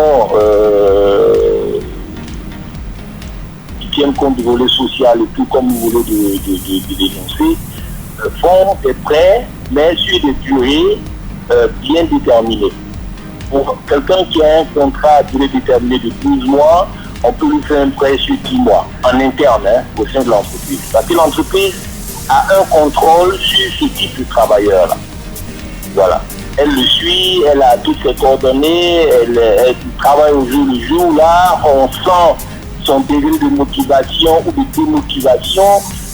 Speaker 7: tiennent compte du volet social et tout comme vous voulez de dénoncer, font des prêts, mais sur des durées bien déterminées. Pour quelqu'un qui a un contrat à durée déterminée de 12 mois, on peut lui faire un prêt sur 10 mois, en interne, au sein de l'entreprise. Parce que l'entreprise a un contrôle sur ce type de travailleur-là. Voilà. Elle le suit, elle a toutes ses coordonnées, elle travaille au jour le jour. Là, on sent son degré de motivation ou de démotivation.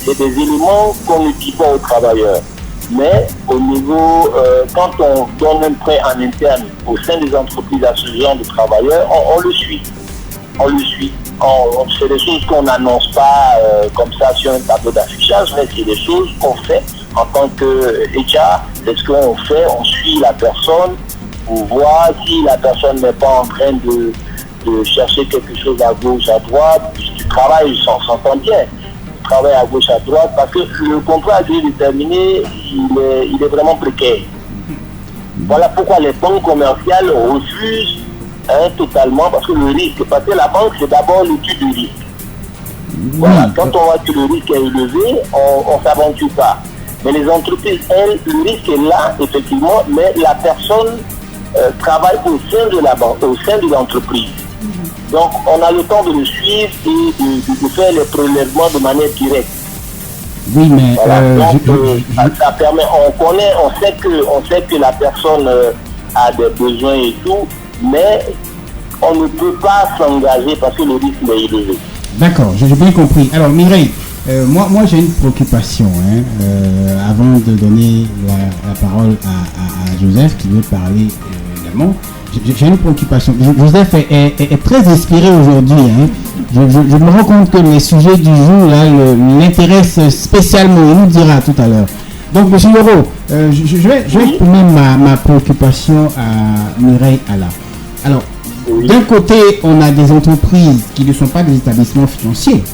Speaker 7: C'est des éléments qu'on ne dit pas aux travailleurs. Mais au niveau, quand on donne un prêt en interne au sein des entreprises à ce genre de travailleurs, on le suit. On le suit. C'est des choses qu'on n'annonce pas comme ça sur un tableau d'affichage, mais c'est des choses qu'on fait en tant que HR. C'est ce qu'on fait, on suit la personne pour voir si la personne n'est pas en train de chercher quelque chose à gauche, à droite. Du travail, on s'entend bien. Du travail à gauche, à droite, parce que le contrat à durée déterminée, il est vraiment précaire. Voilà pourquoi les banques commerciales refusent totalement, parce que le risque, parce que la banque, c'est d'abord l'étude du risque. Voilà, quand on voit que le risque est élevé, on ne s'aventure pas. Mais les entreprises, elles, le risque est là, effectivement, mais la personne travaille au sein de la banque, au sein de l'entreprise. Donc, on a le temps de le suivre et de faire les prélèvements de manière directe.
Speaker 1: Oui, mais
Speaker 7: voilà, donc, ça permet, on sait que la personne a des besoins et tout, mais on ne peut pas s'engager parce que le risque est élevé.
Speaker 1: D'accord, j'ai bien compris. Alors Mireille, moi j'ai une préoccupation avant de donner la parole à Joseph qui veut parler également. J'ai une préoccupation. Joseph est très inspiré aujourd'hui. Je me rends compte que les sujets du jour l'intéressent spécialement. Il nous dira tout à l'heure. Donc, monsieur Hérault, je vais exprimer ma préoccupation à Mireille Alla. Alors, d'un côté, on a des entreprises qui ne sont pas des établissements financiers,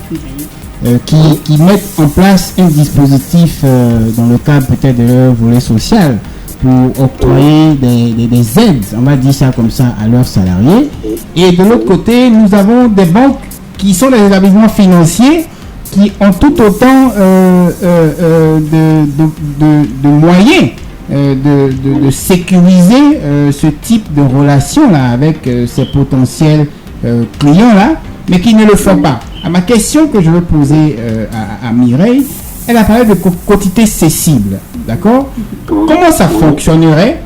Speaker 1: qui mettent en place un dispositif dans le cadre peut-être de leur volet social pour octroyer des aides, on va dire ça comme ça, à leurs salariés. Et de l'autre côté, nous avons des banques qui sont des établissements financiers qui ont tout autant de moyens de sécuriser ce type de relation-là avec ces potentiels clients-là, mais qui ne le font pas. À ma question que je veux poser à Mireille, elle a parlé de quotité cessible, d'accord? Comment ça fonctionnerait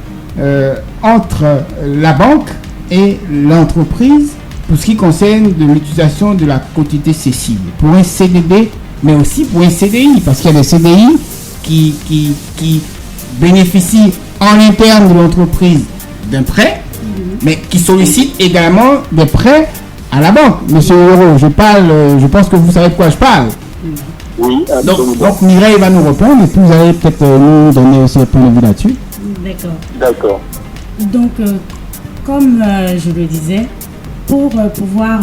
Speaker 1: entre la banque et l'entreprise pour ce qui concerne de l'utilisation de la quotité cessible pour un CDD, mais aussi pour un CDI, parce qu'il y a des CDI qui bénéficient en interne de l'entreprise d'un prêt, mais qui sollicitent également des prêts à la banque. Monsieur Hérault, je pense que vous savez de quoi je parle.
Speaker 7: Oui,
Speaker 1: donc Mireille va nous répondre et puis vous allez peut-être nous donner aussi un point de vue là-dessus.
Speaker 7: D'accord.
Speaker 3: Donc, comme je le disais, pour pouvoir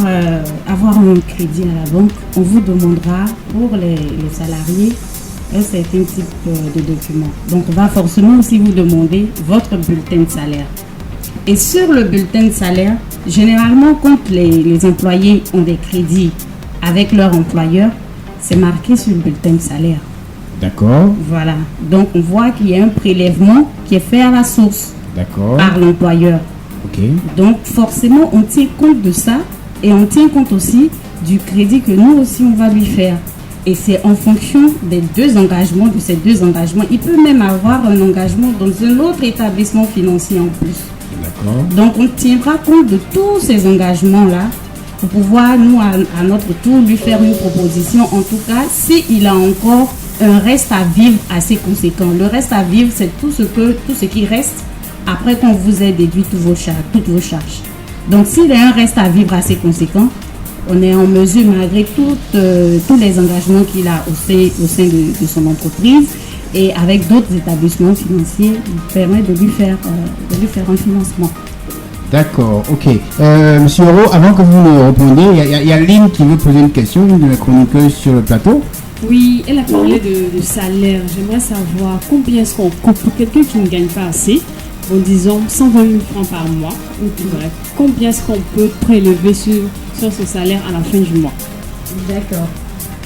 Speaker 3: avoir un crédit à la banque, on vous demandera pour les salariés un certain type de documents. Donc, on va forcément aussi vous demander votre bulletin de salaire. Et sur le bulletin de salaire, généralement, quand les employés ont des crédits avec leur employeur, c'est marqué sur le bulletin de salaire.
Speaker 1: D'accord.
Speaker 3: Voilà. Donc, on voit qu'il y a un prélèvement qui est fait à la source par l'employeur.
Speaker 1: Ok.
Speaker 3: Donc, forcément, on tient compte de ça et on tient compte aussi du crédit que nous aussi, on va lui faire. Et c'est en fonction des deux engagements, de ces deux engagements. Il peut même avoir un engagement dans un autre établissement financier en plus.
Speaker 1: D'accord.
Speaker 3: Donc, on tiendra compte de tous ces engagements-là pour pouvoir, nous, à notre tour, lui faire une proposition. En tout cas, s'il a encore un reste à vivre assez conséquent. Le reste à vivre, c'est tout ce qui reste après qu'on vous ait déduit toutes vos charges. Donc, s'il a un reste à vivre assez conséquent, on est en mesure, malgré tous les engagements qu'il a au sein de son entreprise et avec d'autres établissements financiers, il permet de lui faire un financement.
Speaker 1: D'accord, ok. Monsieur Euro, avant que vous nous répondiez, il y a Lynn qui veut poser une question, une de mes chroniqueuses sur le plateau.
Speaker 5: Oui, elle a parlé de salaire. J'aimerais savoir combien est-ce qu'on coupe pour quelqu'un qui ne gagne pas assez, en disant 120 000 francs par mois, ou bref, combien est-ce qu'on peut prélever sur ce salaire à la fin du mois?
Speaker 3: D'accord.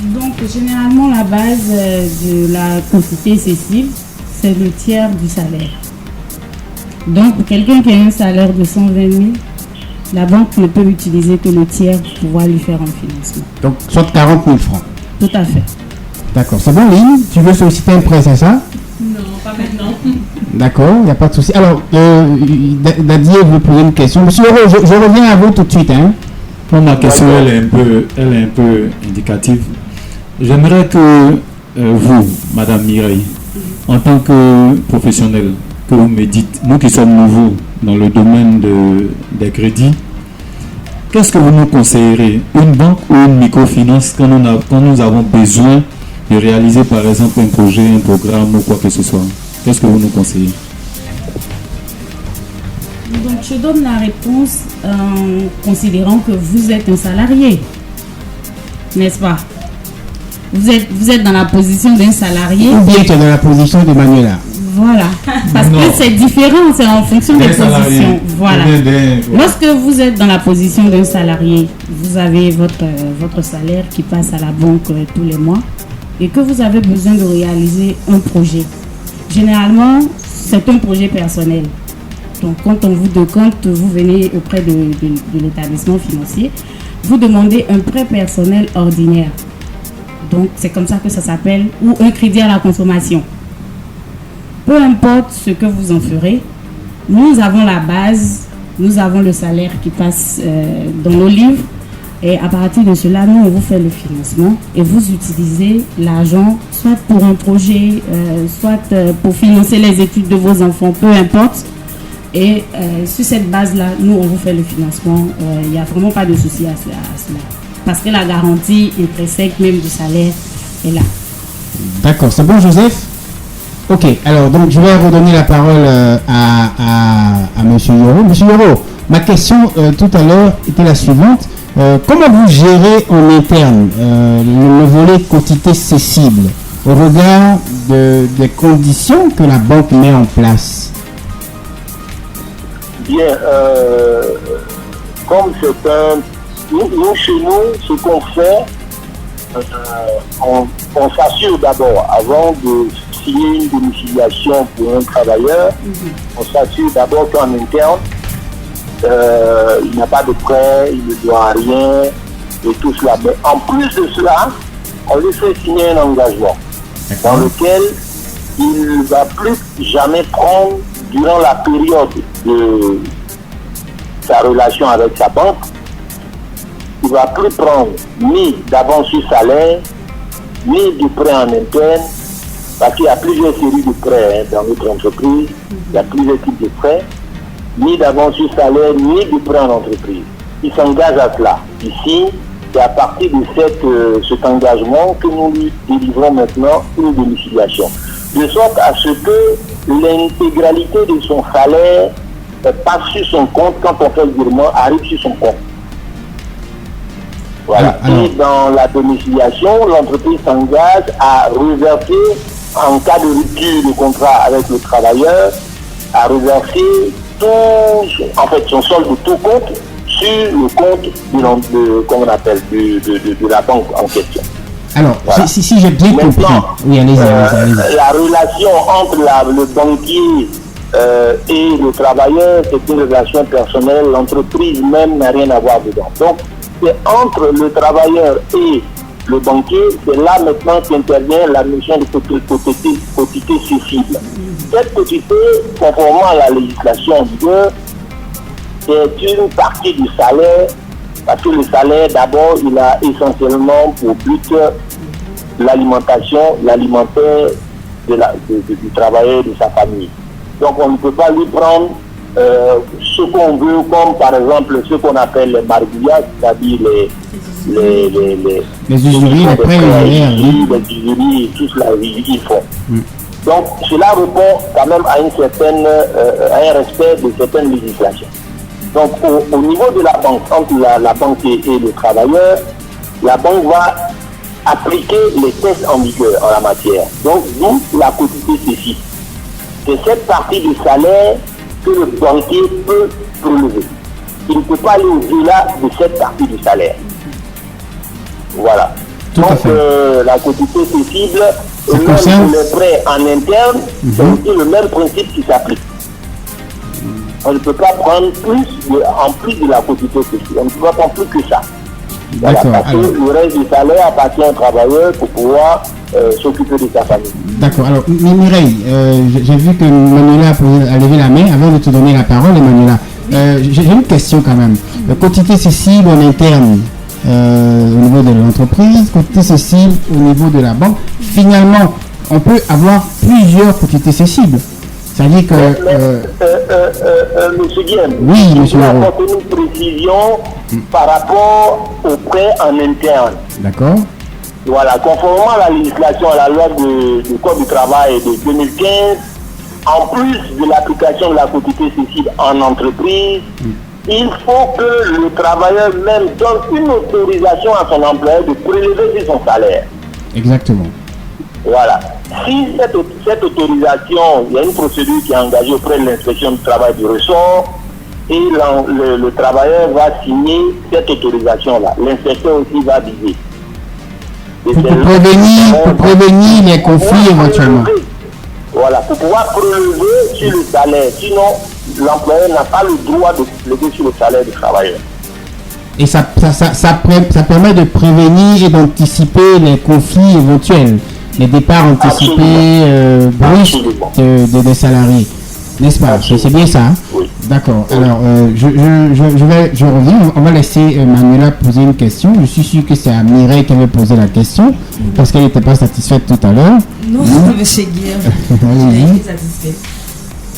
Speaker 3: Donc, généralement, la base de la quantité excessive, c'est le tiers du salaire. Donc, pour quelqu'un qui a un salaire de 120 000, la banque ne peut utiliser que le tiers pour pouvoir lui faire un financement.
Speaker 1: Donc, soit 40 000 francs.
Speaker 3: Tout à fait.
Speaker 1: D'accord. C'est bon, Lynn? Tu veux solliciter un prêt, c'est ça?
Speaker 5: Non, pas maintenant.
Speaker 1: D'accord, il n'y a pas de souci. Alors, Dadier veut poser une question. Monsieur Euro, je reviens à vous tout de suite. Hein.
Speaker 4: Bon, ma question, elle est un peu indicative. J'aimerais que vous, Madame Mireille, en tant que professionnelle, que vous me dites, nous qui sommes nouveaux dans le domaine des crédits, qu'est-ce que vous nous conseillerez? Une banque ou une microfinance quand nous avons besoin de réaliser par exemple un projet, un programme ou quoi que ce soit? Qu'est-ce que vous nous conseillez?
Speaker 3: Donc je donne la réponse en considérant que vous êtes un salarié, n'est-ce pas? Vous êtes dans la position d'un salarié.
Speaker 1: Ou bien tu es dans la position de Manuela.
Speaker 3: Voilà, parce que c'est différent, c'est en fonction des positions. Voilà. Lorsque vous êtes dans la position d'un salarié, vous avez votre salaire qui passe à la banque tous les mois et que vous avez besoin de réaliser un projet. Généralement, c'est un projet personnel. Donc, quand vous venez auprès de l'établissement financier, vous demandez un prêt personnel ordinaire. Donc, c'est comme ça que ça s'appelle, ou un crédit à la consommation. Peu importe ce que vous en ferez, nous avons la base, nous avons le salaire qui passe dans nos livres et à partir de cela, nous, on vous fait le financement et vous utilisez l'argent soit pour un projet, soit pour financer les études de vos enfants, peu importe. Et sur cette base-là, nous, on vous fait le financement. Il n'y a vraiment pas de souci à cela. Parce que la garantie intrinsèque même du salaire est là.
Speaker 1: D'accord, c'est bon, Joseph? Ok, alors donc je vais redonner la parole à Monsieur Yoro. Monsieur Yoro, ma question tout à l'heure était la suivante. Comment vous gérez en interne le volet quotité cessible au regard des conditions que la banque met en place?
Speaker 7: Bien, comme c'est un... Nous, chez nous, ce qu'on fait, on s'assure d'abord, avant de signer une domiciliation pour un travailleur, on s'assure d'abord qu'en interne, il n'y a pas de prêt, il ne doit rien, et tout cela. Mais en plus de cela, on lui fait signer un engagement dans lequel il ne va plus jamais prendre, durant la période de sa relation avec sa banque, il ne va plus prendre ni d'avance sur salaire, ni de prêt en interne, parce qu'il y a plusieurs séries de prêts dans notre entreprise, il y a plusieurs types de prêts, ni d'avance sur salaire, ni de prêt en entreprise. Il s'engage à cela. Ici, c'est à partir de cet engagement que nous lui délivrons maintenant une domiciliation. De sorte à ce que l'intégralité de son salaire passe sur son compte quand on fait le virement, arrive sur son compte. Voilà. Et dans la domiciliation, l'entreprise s'engage à reverser, en cas de rupture de contrat avec le travailleur, à reverser son solde de tout compte sur le compte de la banque en question.
Speaker 1: Alors, voilà. si j'ai bien compris, oui, allez-y.
Speaker 7: La relation entre le banquier et le travailleur, c'est une relation personnelle. L'entreprise même n'a rien à voir dedans. Donc, c'est entre le travailleur et le banquier, c'est là maintenant qu'intervient la notion de quotité cessible. Cette quotité, conformément à la législation en vigueur, c'est une partie du salaire, parce que le salaire, d'abord, il a essentiellement pour but l'alimentaire du travailleur et de sa famille. Donc on ne peut pas lui prendre ce qu'on veut, comme par exemple ce qu'on appelle les marguillages, c'est-à-dire les usuries, les prêts les usuries, tout cela, ils font. Donc cela répond quand même à un respect de certaines législations. Donc au niveau de la banque, entre la banque et le travailleur, la banque va appliquer les tests en vigueur en la matière. Donc d'où la quotité cécile. C'est cette partie du salaire que le banquier peut prélever. Il ne peut pas aller au-delà de cette partie du salaire. Voilà. Donc la quotité cécible, même pour les prêts en interne, c'est aussi le même principe qui s'applique. On ne peut pas prendre en plus de la quotité cécible. On ne peut pas prendre plus que ça. Voilà, parce que le reste du salaire appartient au travailleur pour pouvoir s'occuper de sa famille.
Speaker 1: D'accord. Alors, Mireille, j'ai vu que Manuela a levé la main. Avant de te donner la parole, Manuela, j'ai une question quand même. Quotité cécible en interne au niveau de l'entreprise, quotité cécible au niveau de la banque. Finalement, on peut avoir plusieurs quotités cécibles. C'est-à-dire que...
Speaker 7: Monsieur Guillaume,
Speaker 1: oui, monsieur
Speaker 7: je vais apporter une précision par rapport aux prêts en interne.
Speaker 1: D'accord.
Speaker 7: Voilà, conformément à la législation, à la loi du Code du travail de 2015, en plus de l'application de la quotité cécible en entreprise, il faut que le travailleur même donne une autorisation à son employeur de prélever sur son salaire.
Speaker 1: Exactement.
Speaker 7: Voilà. Si cette autorisation, il y a une procédure qui est engagée auprès de l'inspection du travail du ressort et le travailleur va signer cette autorisation-là. L'inspecteur aussi va viser.
Speaker 1: Pour prévenir les conflits éventuellement.
Speaker 7: Voilà, pour pouvoir prélever sur le salaire. Sinon, l'employeur n'a pas le droit de prélever sur le salaire du travailleur.
Speaker 1: Et ça permet de prévenir et d'anticiper les conflits éventuels. Les départs anticipés brusques des salariés. N'est-ce pas? C'est bien ça, hein?
Speaker 7: Oui.
Speaker 1: D'accord. Alors, je reviens. On va laisser Manuela poser une question. Je suis sûr que c'est à Mireille qui avait posé la question parce qu'elle n'était pas satisfaite tout à l'heure.
Speaker 6: Non, monsieur Guillaume, je suis satisfaite.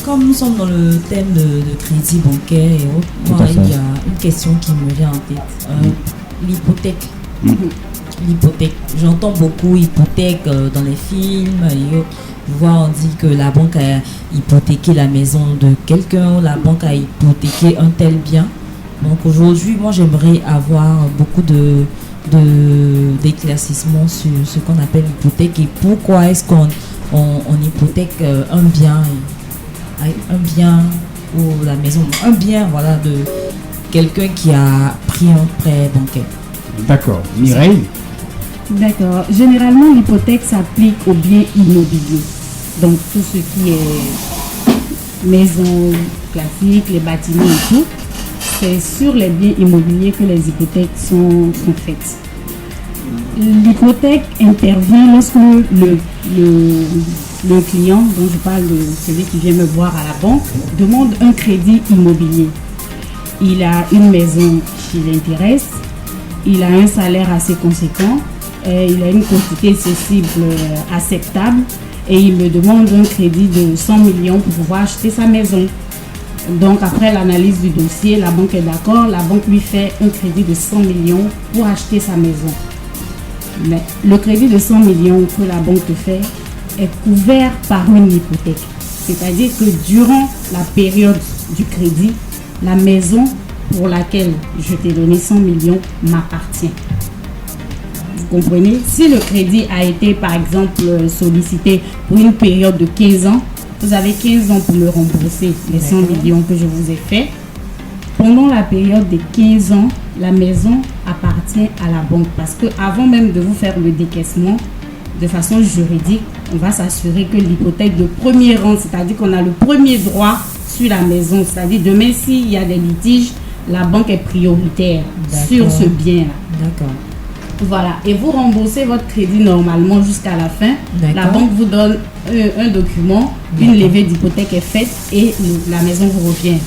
Speaker 6: Comme nous sommes dans le thème de crédit bancaire et autres, moi, il y a une question qui me vient en tête. L'hypothèque. L'hypothèque. J'entends beaucoup hypothèque dans les films et autres. Je vois, on dit que la banque a hypothéqué la maison de quelqu'un, la banque a hypothéqué un tel bien. Donc aujourd'hui, moi, j'aimerais avoir beaucoup d'éclaircissements sur ce qu'on appelle l'hypothèque et pourquoi est-ce qu'on hypothèque un bien ou la maison, un bien, voilà, de quelqu'un qui a pris un prêt bancaire.
Speaker 1: D'accord. Mireille?
Speaker 3: D'accord. Généralement, l'hypothèque s'applique aux biens immobiliers. Donc, tout ce qui est maison classique, les bâtiments et tout, c'est sur les biens immobiliers que les hypothèques sont faites. L'hypothèque intervient lorsque le client, dont je parle de celui qui vient me voir à la banque, demande un crédit immobilier. Il a une maison qui l'intéresse, il a un salaire assez conséquent, il a une quantité cécible acceptable et il me demande un crédit de 100 millions pour pouvoir acheter sa maison. Donc après l'analyse du dossier, la banque est d'accord, la banque lui fait un crédit de 100 millions pour acheter sa maison. Mais le crédit de 100 millions que la banque te fait est couvert par une hypothèque. C'est-à-dire que durant la période du crédit, la maison pour laquelle je t'ai donné 100 millions m'appartient. Vous comprenez? Si le crédit a été par exemple sollicité pour une période de 15 ans, vous avez 15 ans pour me rembourser les 100 millions que je vous ai fait. Pendant la période des 15 ans, la maison appartient à la banque parce que avant même de vous faire le décaissement, de façon juridique, on va s'assurer que l'hypothèque de premier rang, c'est-à-dire qu'on a le premier droit sur la maison, c'est-à-dire demain s'il y a des litiges, la banque est prioritaire sur ce bien-là.
Speaker 6: D'accord.
Speaker 3: Voilà, et vous remboursez votre crédit normalement jusqu'à la fin. La banque vous donne un document, une levée d'hypothèque est faite et la maison vous revient.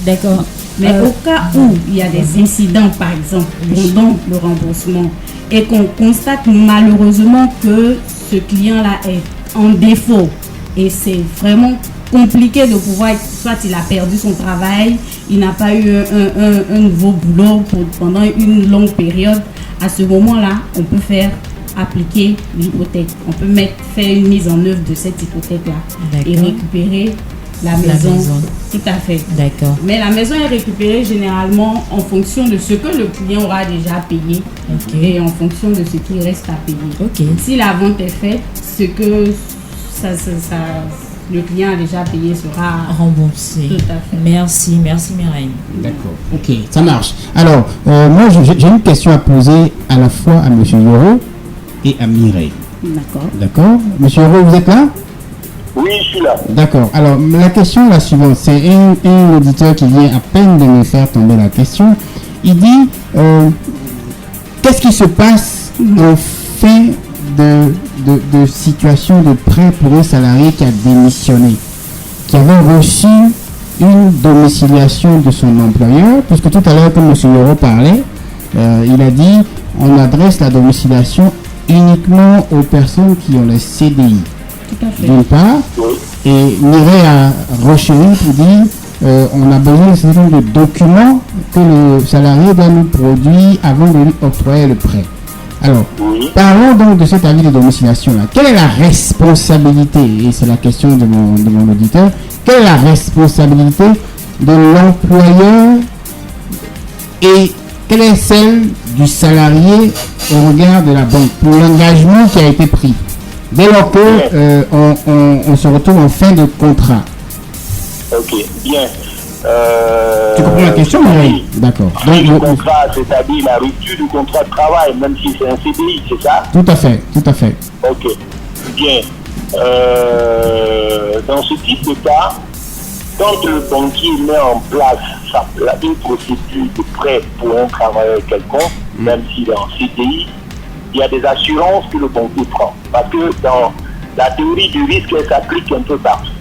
Speaker 6: D'accord.
Speaker 3: Mais au cas où il y a des incidents, par exemple, pendant le remboursement, et qu'on constate malheureusement que ce client-là est en défaut, et c'est vraiment compliqué de pouvoir, soit il a perdu son travail, il n'a pas eu un nouveau boulot pendant une longue période, à ce moment-là, on peut faire appliquer l'hypothèque. On peut faire une mise en œuvre de cette hypothèque-là et récupérer la maison. Tout à fait.
Speaker 8: D'accord.
Speaker 3: Mais la maison est récupérée généralement en fonction de ce que le client aura déjà payé et en fonction de ce qu'il reste à payer. Si la vente est faite, ce que le client a déjà payé sera
Speaker 8: remboursé.
Speaker 3: Tout à fait.
Speaker 8: Merci Mireille.
Speaker 1: D'accord. Ok, ça marche. Alors, moi, j'ai une question à poser à la fois à M. Yoro et à Mireille.
Speaker 3: D'accord.
Speaker 1: D'accord. Monsieur Yoro, vous êtes là?
Speaker 7: Oui, je suis là.
Speaker 1: D'accord. Alors, la question est la suivante. C'est un auditeur qui vient à peine de me faire tomber la question. Il dit, qu'est-ce qui se passe en fin de situation de prêt pour un salarié qui a démissionné, qui avait reçu une domiciliation de son employeur, puisque tout à l'heure, comme M. Yoro parlait, il a dit, on adresse la domiciliation uniquement aux personnes qui ont le CDI.
Speaker 3: Tout à fait.
Speaker 1: D'une part, et Mireille a recherché pour dire on a besoin d'un certain nombre de documents que le salarié doit nous produire avant de lui octroyer le prêt. Alors, parlons donc de cet avis de domiciliation-là. Quelle est la responsabilité, et c'est la question de mon auditeur, quelle est la responsabilité de l'employeur et quelle est celle du salarié au regard de la banque pour l'engagement qui a été pris dès lors que on se retrouve en fin de contrat?
Speaker 7: Ok, bien.
Speaker 1: Tu comprends la question, Mireille? D'accord.
Speaker 7: Donc, le contrat, c'est-à-dire la rupture du contrat de travail, même si c'est un CDI, c'est ça?
Speaker 1: Tout à fait, tout à fait.
Speaker 7: Ok, bien. Dans ce type de cas, quand le banquier met en place une procédure de prêt pour un travailleur quelconque, même s'il est en CDI, il y a des assurances que le banquier prend. Parce que dans la théorie du risque, elle s'applique un peu partout.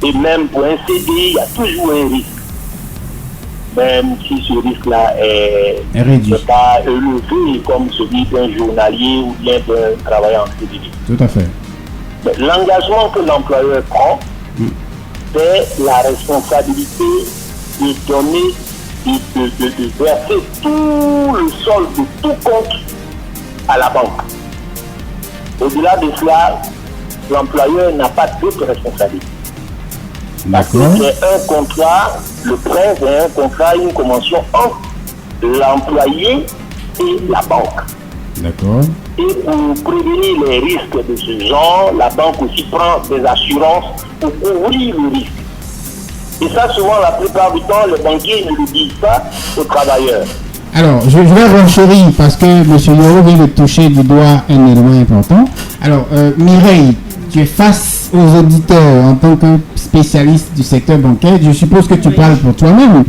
Speaker 7: Et même pour un CDI, il y a toujours un risque. Même si ce risque-là n'est pas élevé comme celui d'un journalier ou bien d'un travailleur en CDI.
Speaker 1: Tout à fait.
Speaker 7: L'engagement que l'employeur prend, c'est la responsabilité de donner, de verser tout le solde de tout compte à la banque. Au-delà de cela, l'employeur n'a pas d'autre responsabilité.
Speaker 1: D'accord.
Speaker 7: C'est un contrat, le prêt, c'est un contrat, une convention entre l'employé et la banque.
Speaker 1: D'accord.
Speaker 7: Et pour prévenir les risques de ce genre, la banque aussi prend des assurances pour couvrir le risque. Et ça, souvent, la plupart du temps, les banquiers ne le disent pas aux travailleurs.
Speaker 1: Alors, je vais renchérir parce que M. Yoro vient de toucher du doigt un élément important. Alors, Mireille, tu es face aux auditeurs en tant que spécialiste du secteur bancaire. Je suppose que tu parles pour toi-même,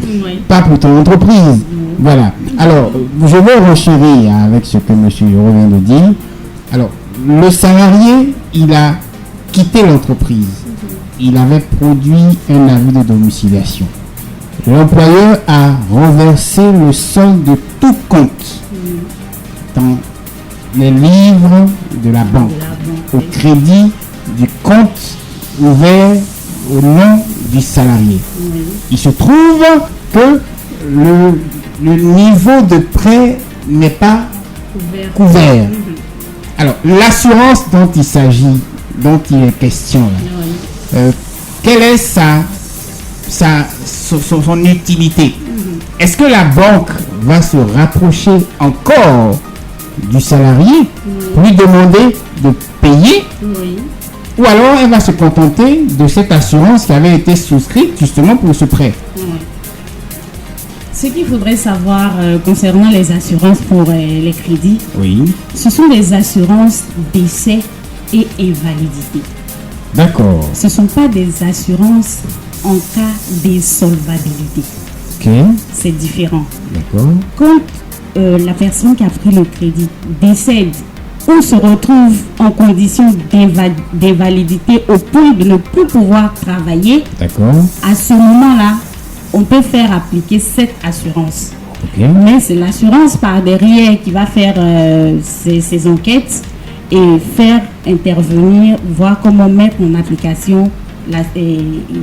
Speaker 1: pas pour ton entreprise. Voilà. Alors, je vais renchérir avec ce que M. Yoro vient de dire. Alors, le salarié, il a quitté l'entreprise. Il avait produit un avis de domiciliation. L'employeur a reversé le solde de tout compte dans les livres de la banque au crédit du compte ouvert au nom du salarié. Il se trouve que le niveau de prêt n'est pas couvert. Alors, l'assurance dont il s'agit, dont il est question là, quelle est son utilité? Est-ce que la banque va se rapprocher encore du salarié pour lui demander de payer? Ou alors elle va se contenter de cette assurance qui avait été souscrite justement pour ce prêt?
Speaker 3: Ce qu'il faudrait savoir concernant les assurances pour les crédits, ce sont des assurances décès et invalidité.
Speaker 1: D'accord.
Speaker 3: Ce ne sont pas des assurances en cas d'insolvabilité. C'est différent.
Speaker 1: D'accord.
Speaker 3: Quand la personne qui a pris le crédit décède ou se retrouve en condition d'invalidité au point de ne plus pouvoir travailler, à ce moment-là, on peut faire appliquer cette assurance. Mais c'est l'assurance par derrière qui va faire ces enquêtes et faire intervenir, voir comment mettre en application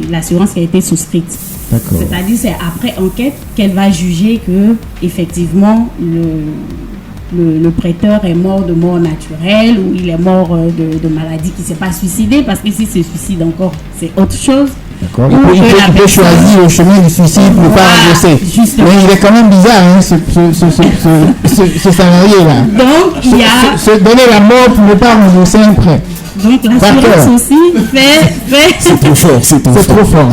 Speaker 3: l'assurance qui a été souscrite. C'est-à-dire c'est après enquête qu'elle va juger que effectivement le prêteur est mort de mort naturelle ou il est mort de maladie qui ne s'est pas suicidé, parce que si c'est suicide encore c'est autre chose.
Speaker 1: D'accord. Il peut choisir le chemin du suicide pour ne pas rembourser. Mais il est quand même bizarre, hein, ce salarié-là.
Speaker 3: Donc, il y a...
Speaker 1: Se donner la mort pour ne pas rembourser un prêt.
Speaker 3: Donc, l'assurance aussi fait...
Speaker 2: C'est trop fort, c'est trop fort.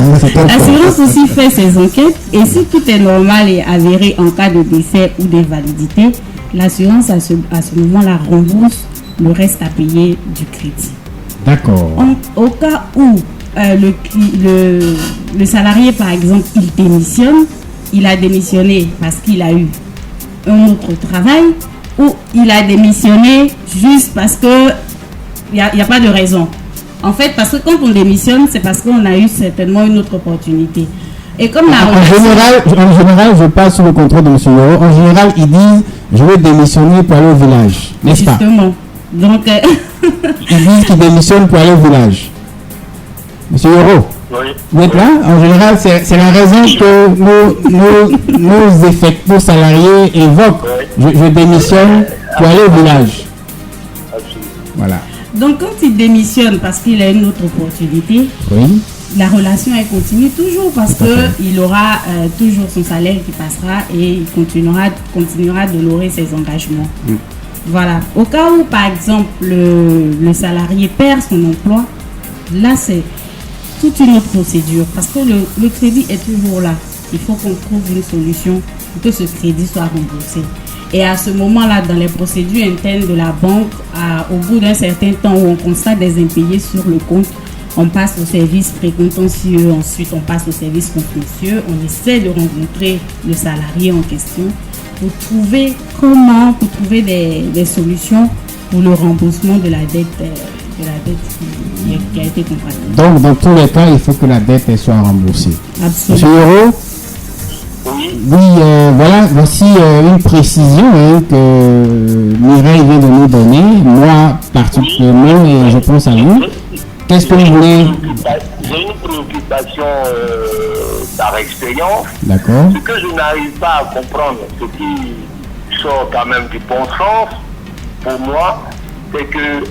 Speaker 3: L'assurance aussi fait ses enquêtes. Et si tout est normal et avéré en cas de décès ou d'invalidité, l'assurance, à ce moment-là, rembourse le reste à payer du crédit.
Speaker 1: D'accord.
Speaker 3: Au cas où le salarié, par exemple, il démissionne, il a démissionné parce qu'il a eu un autre travail, ou il a démissionné juste parce que il n'y a pas de raison. En fait, parce que quand on démissionne, c'est parce qu'on a eu certainement une autre opportunité. Et comme
Speaker 1: en général, je passe sous le contrôle de M. Yoro. En général, ils disent je vais démissionner pour aller au village, n'est-ce pas?
Speaker 3: Justement. Donc,
Speaker 1: ils disent qu'ils démissionnent pour aller au village. Monsieur Yoro, vous êtes là? En général, c'est la raison que nos salariés évoquent. Je démissionne pour aller au village. Voilà.
Speaker 3: Donc, quand il démissionne parce qu'il a une autre opportunité, la relation elle continue toujours parce qu'il aura toujours son salaire qui passera et il continuera d'honorer ses engagements. Voilà. Au cas où, par exemple, le salarié perd son emploi, là, c'est toute une autre procédure parce que le crédit est toujours là. Il faut qu'on trouve une solution pour que ce crédit soit remboursé. Et à ce moment-là, dans les procédures internes de la banque, au bout d'un certain temps où on constate des impayés sur le compte, on passe au service précontentieux, ensuite on passe au service contentieux, on essaie de rencontrer le salarié en question pour trouver des solutions pour le remboursement de la dette qui a été contractée.
Speaker 1: Donc, dans tous les cas, il faut que la dette soit remboursée.
Speaker 3: Absolument.
Speaker 1: Monsieur Yoro, voilà, voici une précision que Mireille vient de nous donner, moi particulièrement, et je pense à vous. Qu'est-ce que vous voulez?
Speaker 7: J'ai une préoccupation par expérience.
Speaker 1: D'accord.
Speaker 7: Ce que je n'arrive pas à comprendre, ce qui sort quand même du bon sens, pour moi, c'est que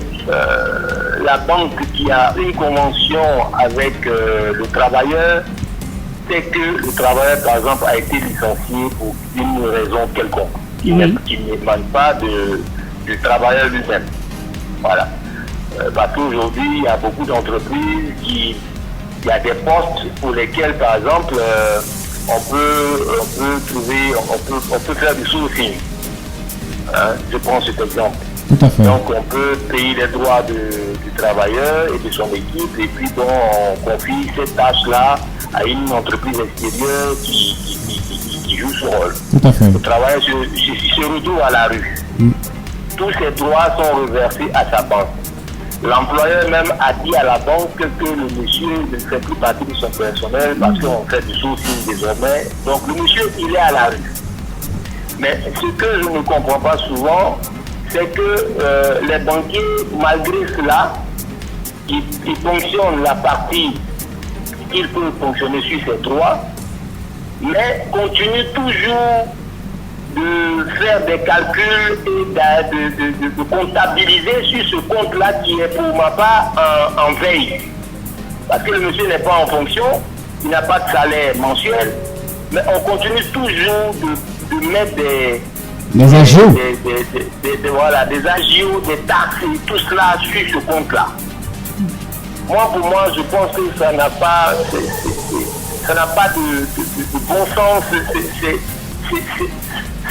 Speaker 7: la banque qui a une convention avec le travailleur, c'est que le travailleur, par exemple, a été licencié pour une raison quelconque, qui n'émane pas du travailleur lui-même. Voilà. Parce qu'aujourd'hui, il y a beaucoup d'entreprises il y a des postes pour lesquels, par exemple, on peut faire du sourcing. Je prends cet exemple.
Speaker 1: Tout à fait.
Speaker 7: Donc, on peut payer les droits du travailleur et de son équipe, et puis on confie cette tâche-là à une entreprise extérieure qui joue ce rôle.
Speaker 1: Tout à fait.
Speaker 7: Le travailleur se retrouve à la rue. Tous ces droits sont reversés à sa banque. L'employeur même a dit à la banque que le monsieur ne fait plus partie de son personnel parce qu'on fait du sourcing désormais. Donc le monsieur, il est à la rue. Mais ce que je ne comprends pas souvent, c'est que les banquiers, malgré cela, ils fonctionnent la partie qu'ils peuvent fonctionner sur ces droits, mais continuent toujours de faire des calculs et de comptabiliser sur ce compte-là qui est pour ma part en veille. Parce que le monsieur n'est pas en fonction, il n'a pas de salaire mensuel, mais on continue toujours de mettre
Speaker 1: des agios,
Speaker 7: des agios, des taxes et tout cela sur ce compte-là. Pour moi, je pense que ça n'a pas de bon sens.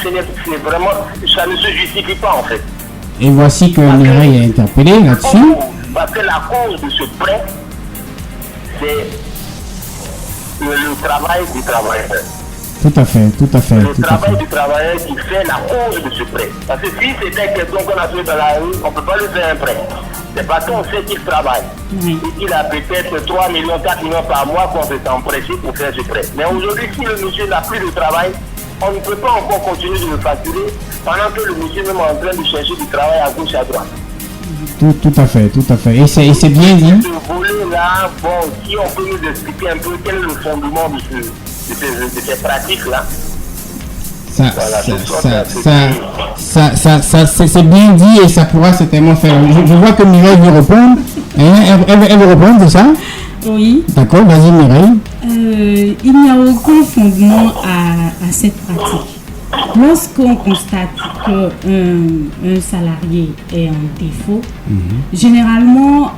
Speaker 7: C'est vraiment, ça ne se justifie pas en fait.
Speaker 1: Et voici que Mireille est interpellée là-dessus.
Speaker 7: Parce que la cause de ce prêt, c'est le travail du travailleur.
Speaker 1: Tout à fait, tout à fait.
Speaker 7: Le travail du travailleur qui fait la cause de ce prêt. Parce que si c'était quelqu'un qu'on a trouvé dans la rue, on ne peut pas lui faire un prêt. C'est parce qu'on sait qu'il travaille. Et qu'il a peut-être 3 millions, 4 millions par mois qu'on s'est empressé pour faire ce prêt. Mais aujourd'hui, si le monsieur n'a plus de travail, on ne peut pas encore continuer de le facturer pendant que le monsieur est même en train de chercher du travail à gauche et à droite.
Speaker 1: Tout à fait, tout à fait. Et c'est bien dit.
Speaker 7: Ce volet-là, si on peut nous expliquer un peu quel est le fondement de ces pratiques-là.
Speaker 1: C'est bien dit et ça pourra certainement faire. Je vois que Mireille veut répondre. Elle veut répondre, c'est ça?
Speaker 3: Oui.
Speaker 1: D'accord, vas-y Mireille.
Speaker 3: Il n'y a aucun fondement à cette pratique. Lorsqu'on constate qu'un salarié est en défaut, généralement,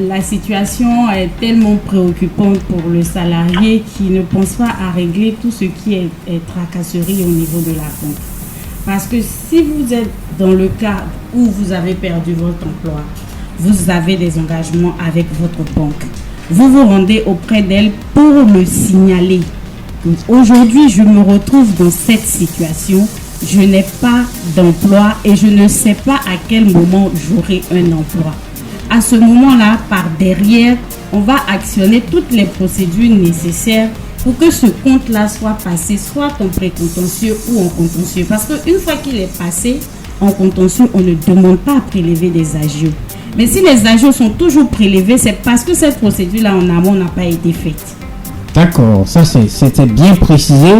Speaker 3: la situation est tellement préoccupante pour le salarié qui ne pense pas à régler tout ce qui est tracasserie au niveau de la banque. Parce que si vous êtes dans le cas où vous avez perdu votre emploi, vous avez des engagements avec votre banque, vous vous rendez auprès d'elle pour le signaler. Aujourd'hui, je me retrouve dans cette situation, je n'ai pas d'emploi et je ne sais pas à quel moment j'aurai un emploi. À ce moment-là, par derrière, on va actionner toutes les procédures nécessaires pour que ce compte-là soit passé soit en précontentieux ou en contentieux. Parce qu'une fois qu'il est passé en contentieux, on ne demande pas à prélever des agios. Mais si les agios sont toujours prélevés, c'est parce que cette procédure-là en amont n'a pas été faite.
Speaker 1: D'accord, ça c'était bien précisé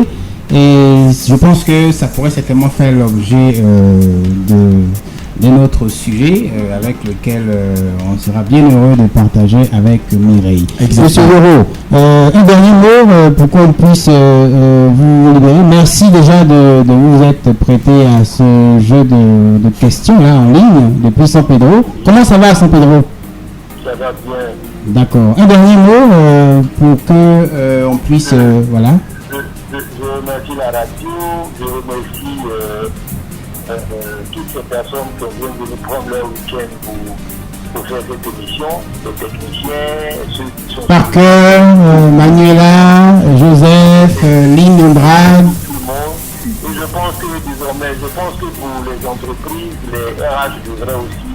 Speaker 1: et je pense que ça pourrait certainement faire l'objet d'un autre sujet avec lequel on sera bien heureux de partager avec Mireille. Monsieur Leroux, un dernier mot pour qu'on puisse vous libérer. Merci déjà de vous être prêté à ce jeu de questions là en ligne depuis San Pedro. Comment ça va à San Pedro?
Speaker 7: Ça va bien.
Speaker 1: D'accord. Un dernier mot pour que on puisse voilà.
Speaker 7: Je remercie la radio, je remercie toutes ces personnes qui viennent de nous prendre leur week-end pour faire cette émission, les techniciens, ceux qui sont...
Speaker 1: Parker, Manuela, Joseph, Lynn Ombrad.
Speaker 7: Tout le monde. Et je pense que désormais, pour les entreprises, les RH devraient aussi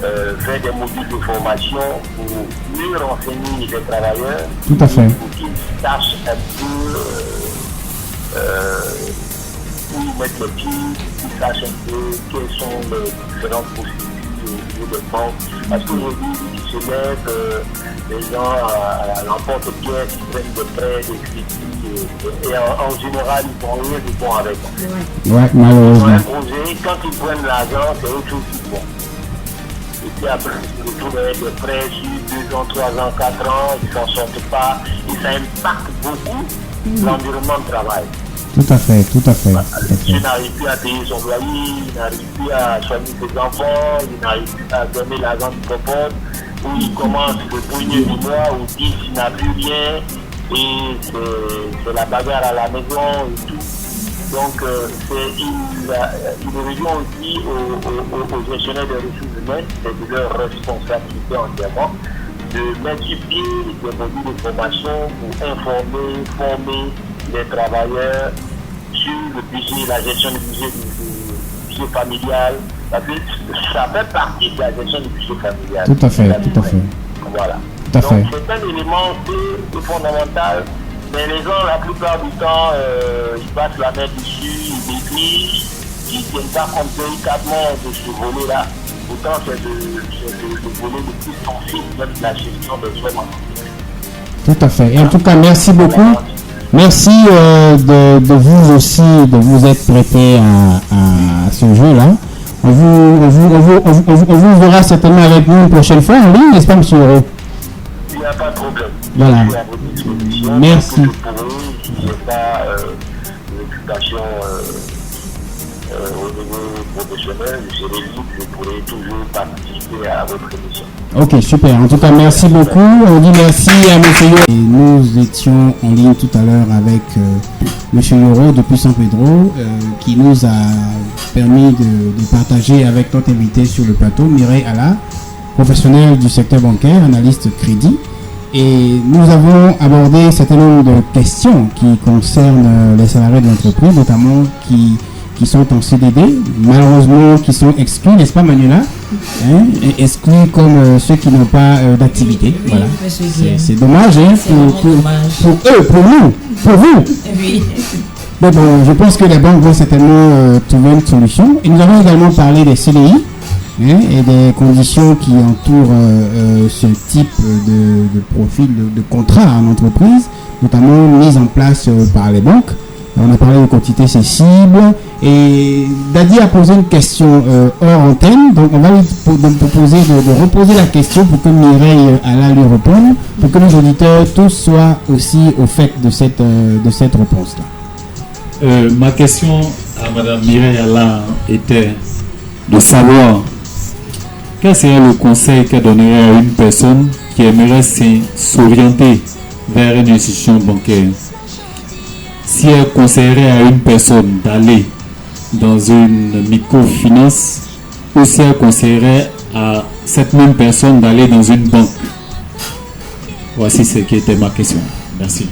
Speaker 7: faire des modules de formation pour mieux renseigner les travailleurs.
Speaker 1: Tout à fait.
Speaker 7: Pour qu'ils sachent un peu où ils mettent les pieds, qu'ils sachent un peu quelles sont les différentes possibilités au niveau des banques. Parce qu'aujourd'hui, ils se mettent les gens à l'emporte-pièce, ils prennent des prêts, des crédits, et en général, ils font rien de bon avec.
Speaker 1: Ouais, malheureusement.
Speaker 7: Quand ils prennent l'argent, c'est autre chose qu'ils font. Et puis après, ils se retrouvent avec des prêts sur 2 ans, 3 ans, 4 ans, ils ne s'en sortent pas, et ça impacte beaucoup l'environnement de travail.
Speaker 1: Tout à fait.
Speaker 7: Il n'arrive plus à payer son loyer, il n'arrive plus à soigner ses enfants, il n'arrive plus à donner l'argent du propose, où il commence le premier du mois, où il dit qu'il n'a plus rien, et c'est la bagarre à la maison et tout. Donc, il revient aussi aux gestionnaires des ressources humaines, c'est de leur responsabilité entièrement, de mettre sur pied des modules de formation pour former les travailleurs sur le budget, la gestion du budget familial, parce que ça fait partie de la gestion du budget familial.
Speaker 1: Tout à fait.
Speaker 7: Voilà.
Speaker 1: Donc
Speaker 7: c'est un élément fondamental, mais les gens, la plupart du temps, ils passent la main dessus, ils négligent, ils ne tiennent pas compte véritablement de ce volet-là. Pourtant, c'est le volet le plus sensible même de la gestion des soins.
Speaker 1: Tout à fait. Et en tout cas, merci beaucoup. Merci de vous aussi, de vous être prêté à ce jeu-là. On vous verra certainement avec nous une prochaine fois en ligne, n'est-ce pas, M. Euro?
Speaker 7: Il n'y a pas de problème.
Speaker 1: Voilà. Merci.
Speaker 7: Je n'ai pas l'occupation au niveau professionnel, je serai libre, je pourrai toujours participer à votre émission.
Speaker 1: Ok, super. En tout cas, merci beaucoup. On dit merci à M. Yoro. Et nous étions en ligne tout à l'heure avec M. Yoro depuis San Pedro, qui nous a permis de partager avec notre invité sur le plateau, Mireille Alla, professionnelle du secteur bancaire, analyste crédit. Et nous avons abordé un certain nombre de questions qui concernent les salariés de l'entreprise, notamment qui sont en CDD, malheureusement qui sont exclus, n'est-ce pas Manuela, exclus comme ceux qui n'ont pas d'activité.
Speaker 8: Oui,
Speaker 1: voilà. C'est dommage pour eux, pour nous, pour vous.
Speaker 8: Oui.
Speaker 1: Mais bon, je pense que les banques vont certainement trouver une solution. Et nous avons également parlé des CDI et des conditions qui entourent ce type de profil de contrat en entreprise, notamment mise en place par les banques. On a parlé de quantité sensible. Et Dadi a posé une question hors antenne. Donc, on va lui proposer de reposer la question pour que Mireille Alla lui réponde, pour que nos auditeurs tous soient aussi au fait de cette réponse-là.
Speaker 4: Ma question à Madame Mireille Alla était de savoir quel serait le conseil qu'elle donnerait à une personne qui aimerait s'orienter vers une institution bancaire. Si elle conseillerait à une personne d'aller dans une microfinance ou si elle conseillerait à cette même personne d'aller dans une banque. Voici ce qui était ma question. Merci.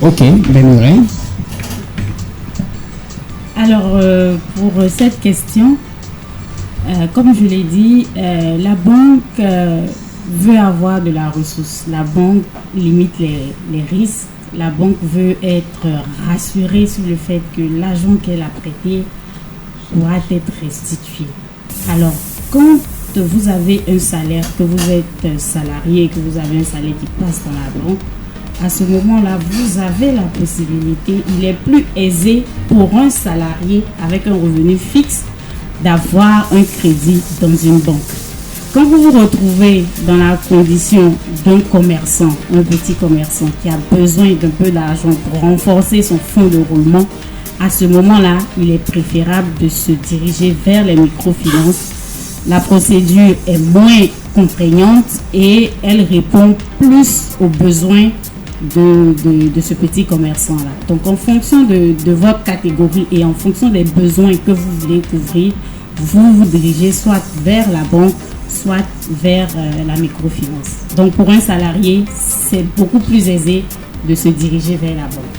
Speaker 1: Ok, Mireille.
Speaker 3: Alors, pour cette question, comme je l'ai dit, la banque veut avoir de la ressource. La banque limite les risques. La banque veut être rassurée sur le fait que l'argent qu'elle a prêté pourra être restitué. Alors, quand vous avez un salaire, que vous êtes salarié, que vous avez un salaire qui passe dans la banque, à ce moment-là, vous avez la possibilité, il est plus aisé pour un salarié avec un revenu fixe d'avoir un crédit dans une banque. Quand vous vous retrouvez dans la condition d'un commerçant, un petit commerçant qui a besoin d'un peu d'argent pour renforcer son fonds de roulement, à ce moment-là, il est préférable de se diriger vers les microfinances. La procédure est moins contraignante et elle répond plus aux besoins de ce petit commerçant-là. Donc, en fonction de votre catégorie et en fonction des besoins que vous voulez couvrir, vous vous dirigez soit vers la banque, soit vers la microfinance. Donc, pour un salarié, c'est beaucoup plus aisé de se diriger vers la banque.